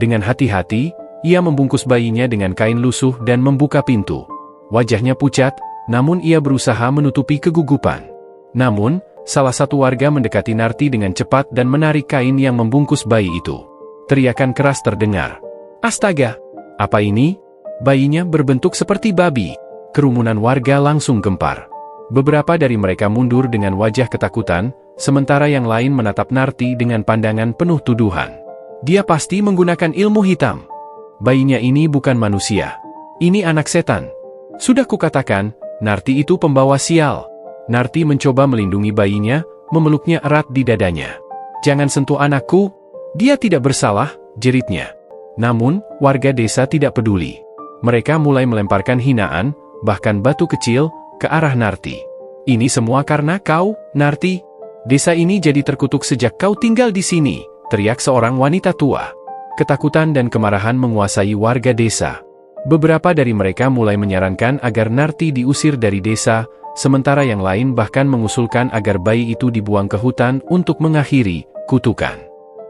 Dengan hati-hati, ia membungkus bayinya dengan kain lusuh dan membuka pintu. Wajahnya pucat, namun ia berusaha menutupi kegugupan. Namun, salah satu warga mendekati Narti dengan cepat dan menarik kain yang membungkus bayi itu. Teriakan keras terdengar. "Astaga! Apa ini?" Bayinya berbentuk seperti babi. Kerumunan warga langsung gempar. Beberapa dari mereka mundur dengan wajah ketakutan, sementara yang lain menatap Narti dengan pandangan penuh tuduhan. "Dia pasti menggunakan ilmu hitam. Bayinya ini bukan manusia. Ini anak setan. Sudah kukatakan, Narti itu pembawa sial." Narti mencoba melindungi bayinya, memeluknya erat di dadanya. "Jangan sentuh anakku. Dia tidak bersalah," jeritnya. Namun, warga desa tidak peduli. Mereka mulai melemparkan hinaan, bahkan batu kecil, ke arah Narti. "Ini semua karena kau, Narti. Desa ini jadi terkutuk sejak kau tinggal di sini," teriak seorang wanita tua. Ketakutan dan kemarahan menguasai warga desa. Beberapa dari mereka mulai menyarankan agar Narti diusir dari desa, sementara yang lain bahkan mengusulkan agar bayi itu dibuang ke hutan untuk mengakhiri kutukan.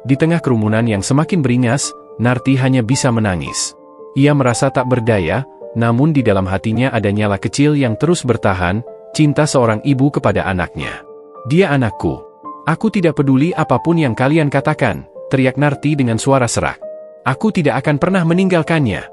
Di tengah kerumunan yang semakin beringas, Narti hanya bisa menangis. Ia merasa tak berdaya, namun di dalam hatinya ada nyala kecil yang terus bertahan, cinta seorang ibu kepada anaknya. "Dia anakku. Aku tidak peduli apapun yang kalian katakan," teriak Narti dengan suara serak. "Aku tidak akan pernah meninggalkannya."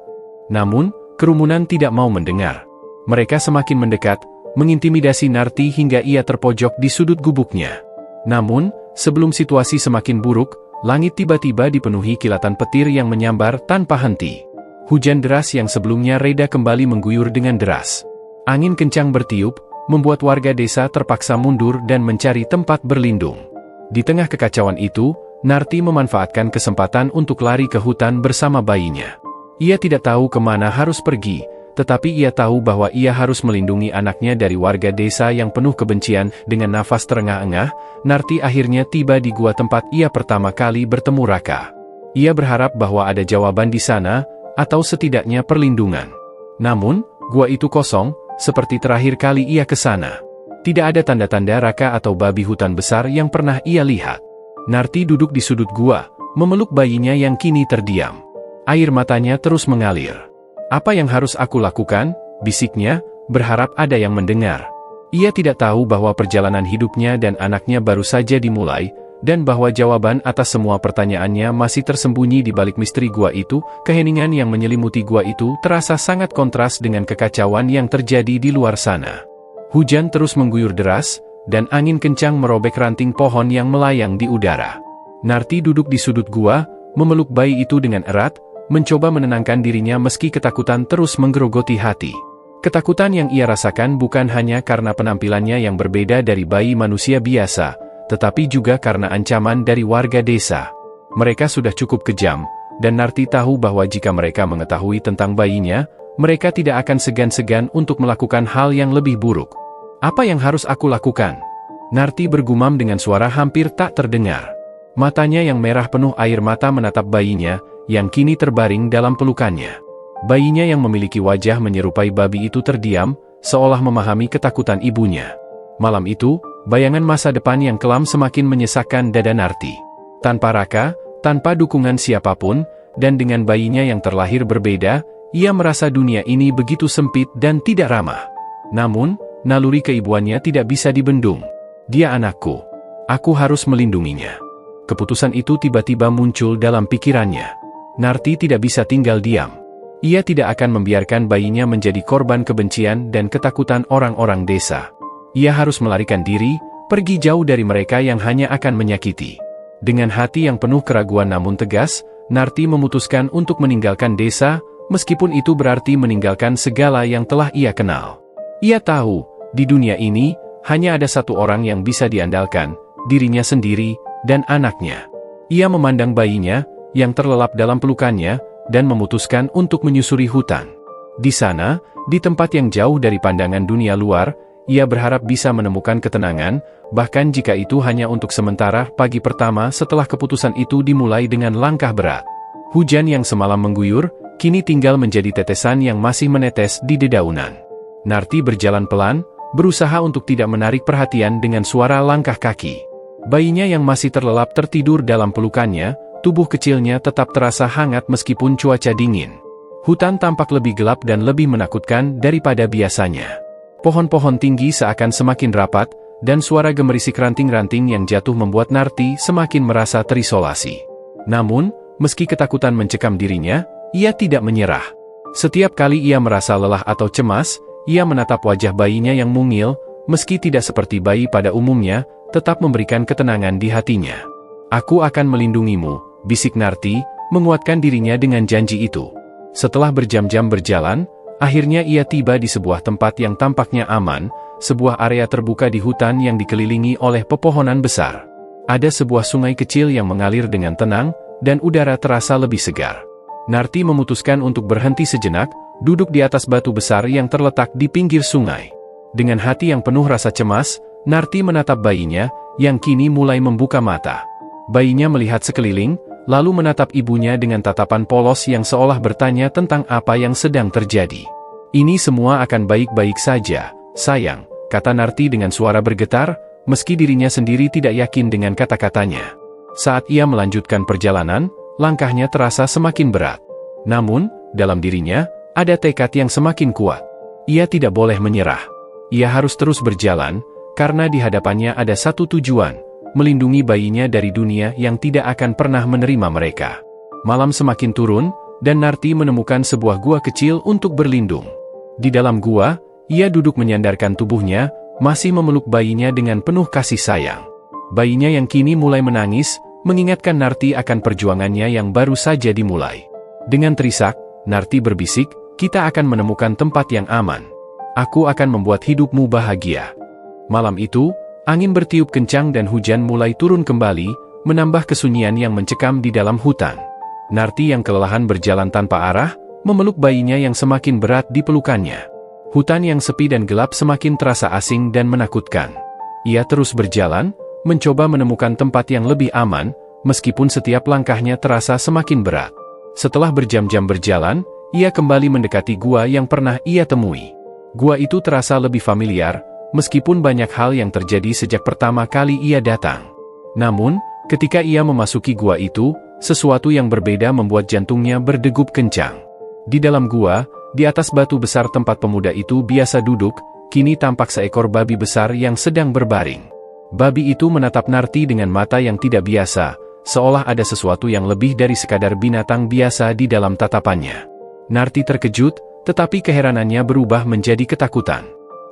Namun, kerumunan tidak mau mendengar. Mereka semakin mendekat, mengintimidasi Narti hingga ia terpojok di sudut gubuknya. Namun, sebelum situasi semakin buruk, langit tiba-tiba dipenuhi kilatan petir yang menyambar tanpa henti. Hujan deras yang sebelumnya reda kembali mengguyur dengan deras. Angin kencang bertiup, membuat warga desa terpaksa mundur dan mencari tempat berlindung. Di tengah kekacauan itu, Narti memanfaatkan kesempatan untuk lari ke hutan bersama bayinya. Ia tidak tahu kemana harus pergi, tetapi ia tahu bahwa ia harus melindungi anaknya dari warga desa yang penuh kebencian. Dengan nafas terengah-engah, Narti akhirnya tiba di gua tempat ia pertama kali bertemu Raka. Ia berharap bahwa ada jawaban di sana, atau setidaknya perlindungan. Namun, gua itu kosong, seperti terakhir kali ia ke sana. Tidak ada tanda-tanda Raka atau babi hutan besar yang pernah ia lihat. Narti duduk di sudut gua, memeluk bayinya yang kini terdiam. Air matanya terus mengalir. "Apa yang harus aku lakukan?" bisiknya, berharap ada yang mendengar. Ia tidak tahu bahwa perjalanan hidupnya dan anaknya baru saja dimulai, dan bahwa jawaban atas semua pertanyaannya masih tersembunyi di balik misteri gua itu. Keheningan yang menyelimuti gua itu terasa sangat kontras dengan kekacauan yang terjadi di luar sana. Hujan terus mengguyur deras, dan angin kencang merobek ranting pohon yang melayang di udara. Narti duduk di sudut gua, memeluk bayi itu dengan erat, mencoba menenangkan dirinya meski ketakutan terus menggerogoti hati. Ketakutan yang ia rasakan bukan hanya karena penampilannya yang berbeda dari bayi manusia biasa, tetapi juga karena ancaman dari warga desa. Mereka sudah cukup kejam, dan Narti tahu bahwa jika mereka mengetahui tentang bayinya, mereka tidak akan segan-segan untuk melakukan hal yang lebih buruk. "Apa yang harus aku lakukan?" Narti bergumam dengan suara hampir tak terdengar. Matanya yang merah penuh air mata menatap bayinya, yang kini terbaring dalam pelukannya. Bayinya yang memiliki wajah menyerupai babi itu terdiam, seolah memahami ketakutan ibunya. Malam itu, bayangan masa depan yang kelam semakin menyesakkan dada Narti. Tanpa Raka, tanpa dukungan siapapun, dan dengan bayinya yang terlahir berbeda, ia merasa dunia ini begitu sempit dan tidak ramah. Namun, naluri keibuannya tidak bisa dibendung. "Dia anakku. Aku harus melindunginya." Keputusan itu tiba-tiba muncul dalam pikirannya. Narti tidak bisa tinggal diam. Ia tidak akan membiarkan bayinya menjadi korban kebencian dan ketakutan orang-orang desa. Ia harus melarikan diri, pergi jauh dari mereka yang hanya akan menyakiti. Dengan hati yang penuh keraguan namun tegas, Narti memutuskan untuk meninggalkan desa, meskipun itu berarti meninggalkan segala yang telah ia kenal. Ia tahu, di dunia ini, Hanya ada satu orang yang bisa diandalkan, dirinya sendiri, dan anaknya. Ia memandang bayinya, yang terlelap dalam pelukannya, dan memutuskan untuk menyusuri hutan. Di sana, di tempat yang jauh dari pandangan dunia luar, ia berharap bisa menemukan ketenangan, bahkan jika itu hanya untuk sementara. Pagi pertama setelah keputusan itu dimulai dengan langkah berat. Hujan yang semalam mengguyur, kini tinggal menjadi tetesan yang masih menetes di dedaunan. Narti berjalan pelan, berusaha untuk tidak menarik perhatian dengan suara langkah kaki. Bayinya yang masih terlelap tertidur dalam pelukannya, tubuh kecilnya tetap terasa hangat meskipun cuaca dingin. Hutan tampak lebih gelap dan lebih menakutkan daripada biasanya. Pohon-pohon tinggi seakan semakin rapat, dan suara gemerisik ranting-ranting yang jatuh membuat Narti semakin merasa terisolasi. Namun, meski ketakutan mencekam dirinya, ia tidak menyerah. Setiap kali ia merasa lelah atau cemas, ia menatap wajah bayinya yang mungil, meski tidak seperti bayi pada umumnya, tetap memberikan ketenangan di hatinya. "Aku akan melindungimu," bisik Narti, menguatkan dirinya dengan janji itu. Setelah berjam-jam berjalan, akhirnya ia tiba di sebuah tempat yang tampaknya aman, sebuah area terbuka di hutan yang dikelilingi oleh pepohonan besar. Ada sebuah sungai kecil yang mengalir dengan tenang, dan udara terasa lebih segar. Narti memutuskan untuk berhenti sejenak, duduk di atas batu besar yang terletak di pinggir sungai. Dengan hati yang penuh rasa cemas, Narti menatap bayinya, yang kini mulai membuka mata. Bayinya melihat sekeliling, lalu menatap ibunya dengan tatapan polos yang seolah bertanya tentang apa yang sedang terjadi. "Ini semua akan baik-baik saja, sayang," kata Narti dengan suara bergetar, meski dirinya sendiri tidak yakin dengan kata-katanya. Saat ia melanjutkan perjalanan, langkahnya terasa semakin berat. Namun, dalam dirinya, ada tekad yang semakin kuat. Ia tidak boleh menyerah. Ia harus terus berjalan, karena di hadapannya ada satu tujuan, melindungi bayinya dari dunia yang tidak akan pernah menerima mereka. Malam semakin turun, dan Narti menemukan sebuah gua kecil untuk berlindung. Di dalam gua, ia duduk menyandarkan tubuhnya, masih memeluk bayinya dengan penuh kasih sayang. Bayinya yang kini mulai menangis, mengingatkan Narti akan perjuangannya yang baru saja dimulai. Dengan terisak, Narti berbisik, "Kita akan menemukan tempat yang aman. Aku akan membuat hidupmu bahagia." Malam itu, angin bertiup kencang dan hujan mulai turun kembali, menambah kesunyian yang mencekam di dalam hutan. Narti yang kelelahan berjalan tanpa arah, memeluk bayinya yang semakin berat di pelukannya. Hutan yang sepi dan gelap semakin terasa asing dan menakutkan. Ia terus berjalan, mencoba menemukan tempat yang lebih aman, meskipun setiap langkahnya terasa semakin berat. Setelah berjam-jam berjalan, ia kembali mendekati gua yang pernah ia temui. Gua itu terasa lebih familiar, meskipun banyak hal yang terjadi sejak pertama kali ia datang. Namun, ketika ia memasuki gua itu, sesuatu yang berbeda membuat jantungnya berdegup kencang. Di dalam gua, di atas batu besar tempat pemuda itu biasa duduk, kini tampak seekor babi besar yang sedang berbaring. Babi itu menatap Narti dengan mata yang tidak biasa, seolah ada sesuatu yang lebih dari sekadar binatang biasa di dalam tatapannya. Narti terkejut, tetapi keheranannya berubah menjadi ketakutan.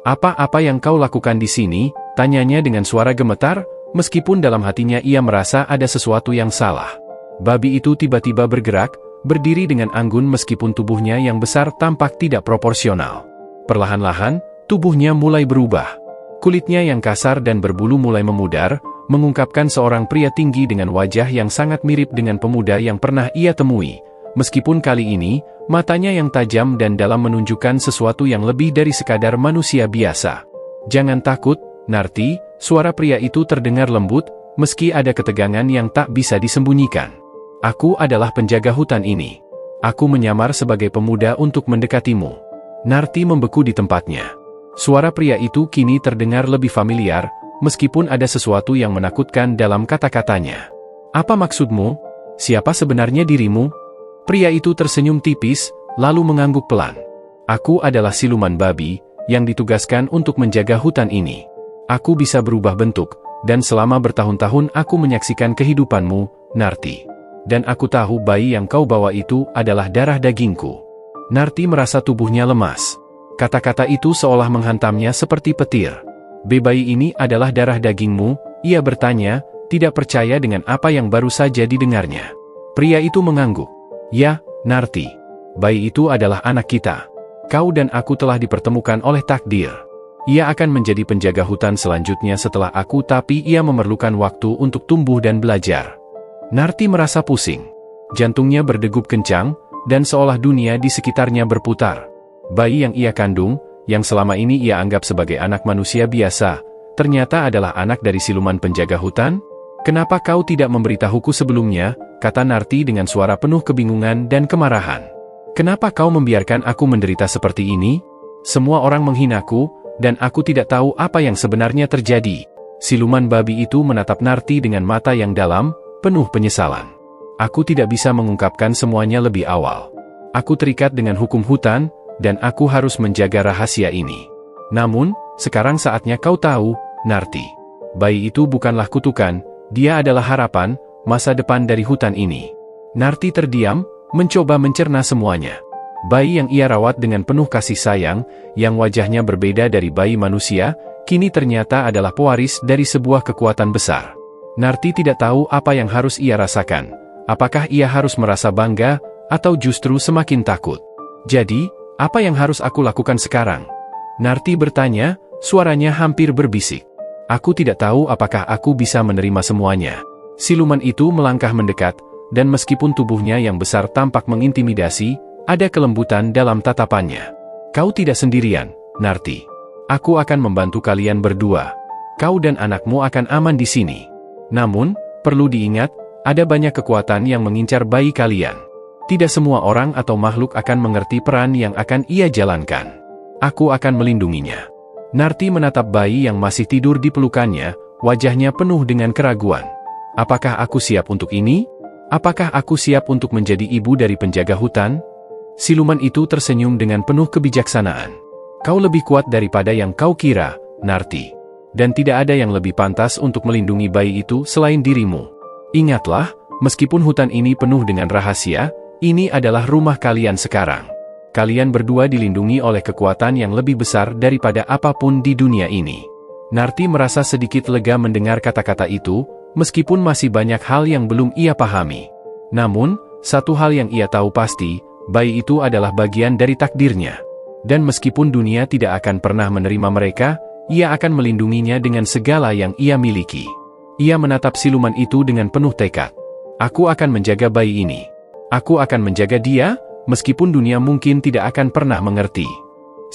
"Apa-apa yang kau lakukan di sini?" tanyanya dengan suara gemetar, meskipun dalam hatinya ia merasa ada sesuatu yang salah. Babi itu tiba-tiba bergerak, berdiri dengan anggun meskipun tubuhnya yang besar tampak tidak proporsional. Perlahan-lahan, tubuhnya mulai berubah. Kulitnya yang kasar dan berbulu mulai memudar, mengungkapkan seorang pria tinggi dengan wajah yang sangat mirip dengan pemuda yang pernah ia temui. Meskipun kali ini, matanya yang tajam dan dalam menunjukkan sesuatu yang lebih dari sekadar manusia biasa. "Jangan takut, Narti," suara pria itu terdengar lembut, meski ada ketegangan yang tak bisa disembunyikan. "Aku adalah penjaga hutan ini. Aku menyamar sebagai pemuda untuk mendekatimu." Narti membeku di tempatnya. Suara pria itu kini terdengar lebih familiar, meskipun ada sesuatu yang menakutkan dalam kata-katanya. "Apa maksudmu? Siapa sebenarnya dirimu?" Pria itu tersenyum tipis, lalu mengangguk pelan. "Aku adalah siluman babi, yang ditugaskan untuk menjaga hutan ini. Aku bisa berubah bentuk, dan selama bertahun-tahun aku menyaksikan kehidupanmu, Narti. Dan aku tahu bayi yang kau bawa itu adalah darah dagingku." Narti merasa tubuhnya lemas. Kata-kata itu seolah menghantamnya seperti petir. "Bayi ini adalah darah dagingmu?" ia bertanya, tidak percaya dengan apa yang baru saja didengarnya. Pria itu mengangguk. "Ya, Narti. Bayi itu adalah anak kita. Kau dan aku telah dipertemukan oleh takdir." Ia akan menjadi penjaga hutan selanjutnya setelah aku, tapi ia memerlukan waktu untuk tumbuh dan belajar. Narti merasa pusing. Jantungnya berdegup kencang, dan seolah dunia di sekitarnya berputar. Bayi yang ia kandung, yang selama ini ia anggap sebagai anak manusia biasa, ternyata adalah anak dari siluman penjaga hutan? "Kenapa kau tidak memberitahuku sebelumnya?" kata Narti dengan suara penuh kebingungan dan kemarahan. "Kenapa kau membiarkan aku menderita seperti ini? Semua orang menghinaku, dan aku tidak tahu apa yang sebenarnya terjadi." Siluman babi itu menatap Narti dengan mata yang dalam, penuh penyesalan. "Aku tidak bisa mengungkapkan semuanya lebih awal. Aku terikat dengan hukum hutan, dan aku harus menjaga rahasia ini. Namun, sekarang saatnya kau tahu, Narti. Bayi itu bukanlah kutukan, dia adalah harapan, masa depan dari hutan ini." Narti terdiam, mencoba mencerna semuanya. Bayi yang ia rawat dengan penuh kasih sayang, yang wajahnya berbeda dari bayi manusia, kini ternyata adalah pewaris dari sebuah kekuatan besar. Narti tidak tahu apa yang harus ia rasakan. Apakah ia harus merasa bangga, atau justru semakin takut? "Jadi, apa yang harus aku lakukan sekarang?" Narti bertanya, suaranya hampir berbisik. "Aku tidak tahu apakah aku bisa menerima semuanya." Siluman itu melangkah mendekat, dan meskipun tubuhnya yang besar tampak mengintimidasi, ada kelembutan dalam tatapannya. "Kau tidak sendirian, Narti. Aku akan membantu kalian berdua. Kau dan anakmu akan aman di sini. Namun, perlu diingat, ada banyak kekuatan yang mengincar bayi kalian. Tidak semua orang atau makhluk akan mengerti peran yang akan ia jalankan. Aku akan melindunginya." Narti menatap bayi yang masih tidur di pelukannya, wajahnya penuh dengan keraguan. "Apakah aku siap untuk ini? Apakah aku siap untuk menjadi ibu dari penjaga hutan?" Siluman itu tersenyum dengan penuh kebijaksanaan. "Kau lebih kuat daripada yang kau kira, Narti. Dan tidak ada yang lebih pantas untuk melindungi bayi itu selain dirimu. Ingatlah, meskipun hutan ini penuh dengan rahasia, ini adalah rumah kalian sekarang. Kalian berdua dilindungi oleh kekuatan yang lebih besar daripada apapun di dunia ini." Narti merasa sedikit lega mendengar kata-kata itu, meskipun masih banyak hal yang belum ia pahami. Namun, satu hal yang ia tahu pasti, bayi itu adalah bagian dari takdirnya. Dan meskipun dunia tidak akan pernah menerima mereka, ia akan melindunginya dengan segala yang ia miliki. Ia menatap siluman itu dengan penuh tekad. "Aku akan menjaga bayi ini. Aku akan menjaga dia, meskipun dunia mungkin tidak akan pernah mengerti."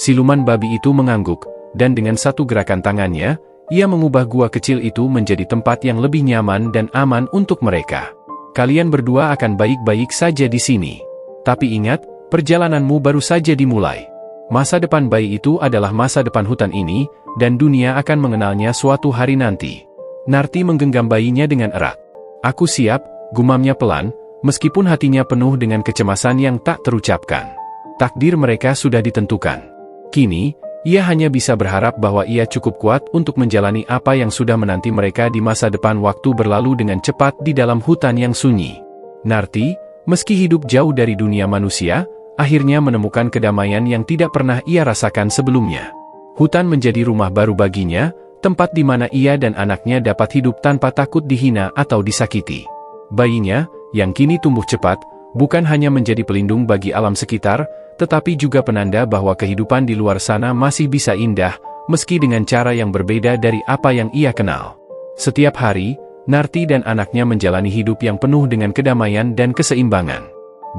Siluman babi itu mengangguk, dan dengan satu gerakan tangannya, ia mengubah gua kecil itu menjadi tempat yang lebih nyaman dan aman untuk mereka. "Kalian berdua akan baik-baik saja di sini. Tapi ingat, perjalananmu baru saja dimulai. Masa depan bayi itu adalah masa depan hutan ini, dan dunia akan mengenalnya suatu hari nanti." Narti menggenggam bayinya dengan erat. "Aku siap," gumamnya pelan, meskipun hatinya penuh dengan kecemasan yang tak terucapkan. Takdir mereka sudah ditentukan. Kini, ia hanya bisa berharap bahwa ia cukup kuat untuk menjalani apa yang sudah menanti mereka di masa depan. Waktu berlalu dengan cepat di dalam hutan yang sunyi. Narti, meski hidup jauh dari dunia manusia, akhirnya menemukan kedamaian yang tidak pernah ia rasakan sebelumnya. Hutan menjadi rumah baru baginya, tempat di mana ia dan anaknya dapat hidup tanpa takut dihina atau disakiti. Bayinya, yang kini tumbuh cepat, bukan hanya menjadi pelindung bagi alam sekitar, tetapi juga penanda bahwa kehidupan di luar sana masih bisa indah, meski dengan cara yang berbeda dari apa yang ia kenal. Setiap hari, Narti dan anaknya menjalani hidup yang penuh dengan kedamaian dan keseimbangan.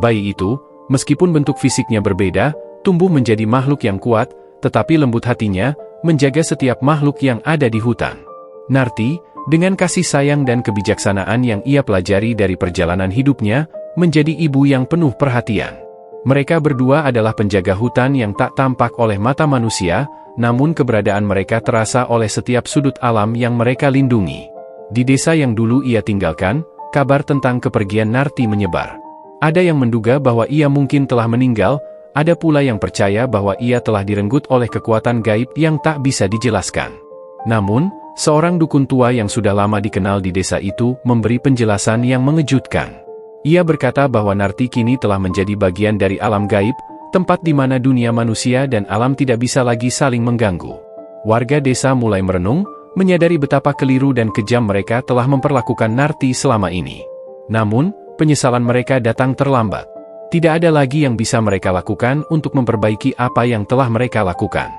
Bayi itu, meskipun bentuk fisiknya berbeda, tumbuh menjadi makhluk yang kuat, tetapi lembut hatinya, menjaga setiap makhluk yang ada di hutan. Narti, dengan kasih sayang dan kebijaksanaan yang ia pelajari dari perjalanan hidupnya, menjadi ibu yang penuh perhatian. Mereka berdua adalah penjaga hutan yang tak tampak oleh mata manusia, namun keberadaan mereka terasa oleh setiap sudut alam yang mereka lindungi. Di desa yang dulu ia tinggalkan, kabar tentang kepergian Narti menyebar. Ada yang menduga bahwa ia mungkin telah meninggal, ada pula yang percaya bahwa ia telah direnggut oleh kekuatan gaib yang tak bisa dijelaskan. Namun, seorang dukun tua yang sudah lama dikenal di desa itu memberi penjelasan yang mengejutkan. Ia berkata bahwa Narti kini telah menjadi bagian dari alam gaib, tempat di mana dunia manusia dan alam tidak bisa lagi saling mengganggu. Warga desa mulai merenung, menyadari betapa keliru dan kejam mereka telah memperlakukan Narti selama ini. Namun, penyesalan mereka datang terlambat. Tidak ada lagi yang bisa mereka lakukan untuk memperbaiki apa yang telah mereka lakukan.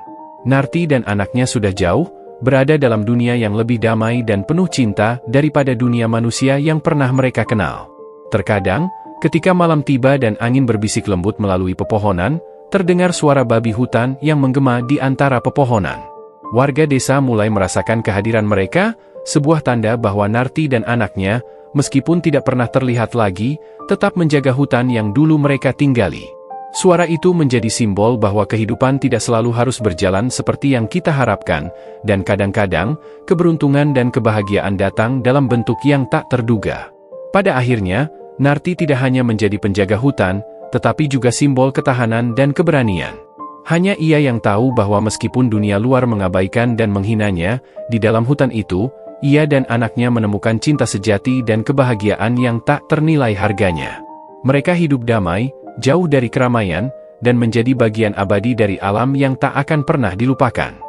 Narti dan anaknya sudah jauh, berada dalam dunia yang lebih damai dan penuh cinta daripada dunia manusia yang pernah mereka kenal. Terkadang, ketika malam tiba dan angin berbisik lembut melalui pepohonan, terdengar suara babi hutan yang menggema di antara pepohonan. Warga desa mulai merasakan kehadiran mereka, sebuah tanda bahwa Narti dan anaknya, meskipun tidak pernah terlihat lagi, tetap menjaga hutan yang dulu mereka tinggali. Suara itu menjadi simbol bahwa kehidupan tidak selalu harus berjalan seperti yang kita harapkan, dan kadang-kadang, keberuntungan dan kebahagiaan datang dalam bentuk yang tak terduga. Pada akhirnya, Narti tidak hanya menjadi penjaga hutan, tetapi juga simbol ketahanan dan keberanian. Hanya ia yang tahu bahwa meskipun dunia luar mengabaikan dan menghinanya, di dalam hutan itu, ia dan anaknya menemukan cinta sejati dan kebahagiaan yang tak ternilai harganya. Mereka hidup damai, jauh dari keramaian, dan menjadi bagian abadi dari alam yang tak akan pernah dilupakan.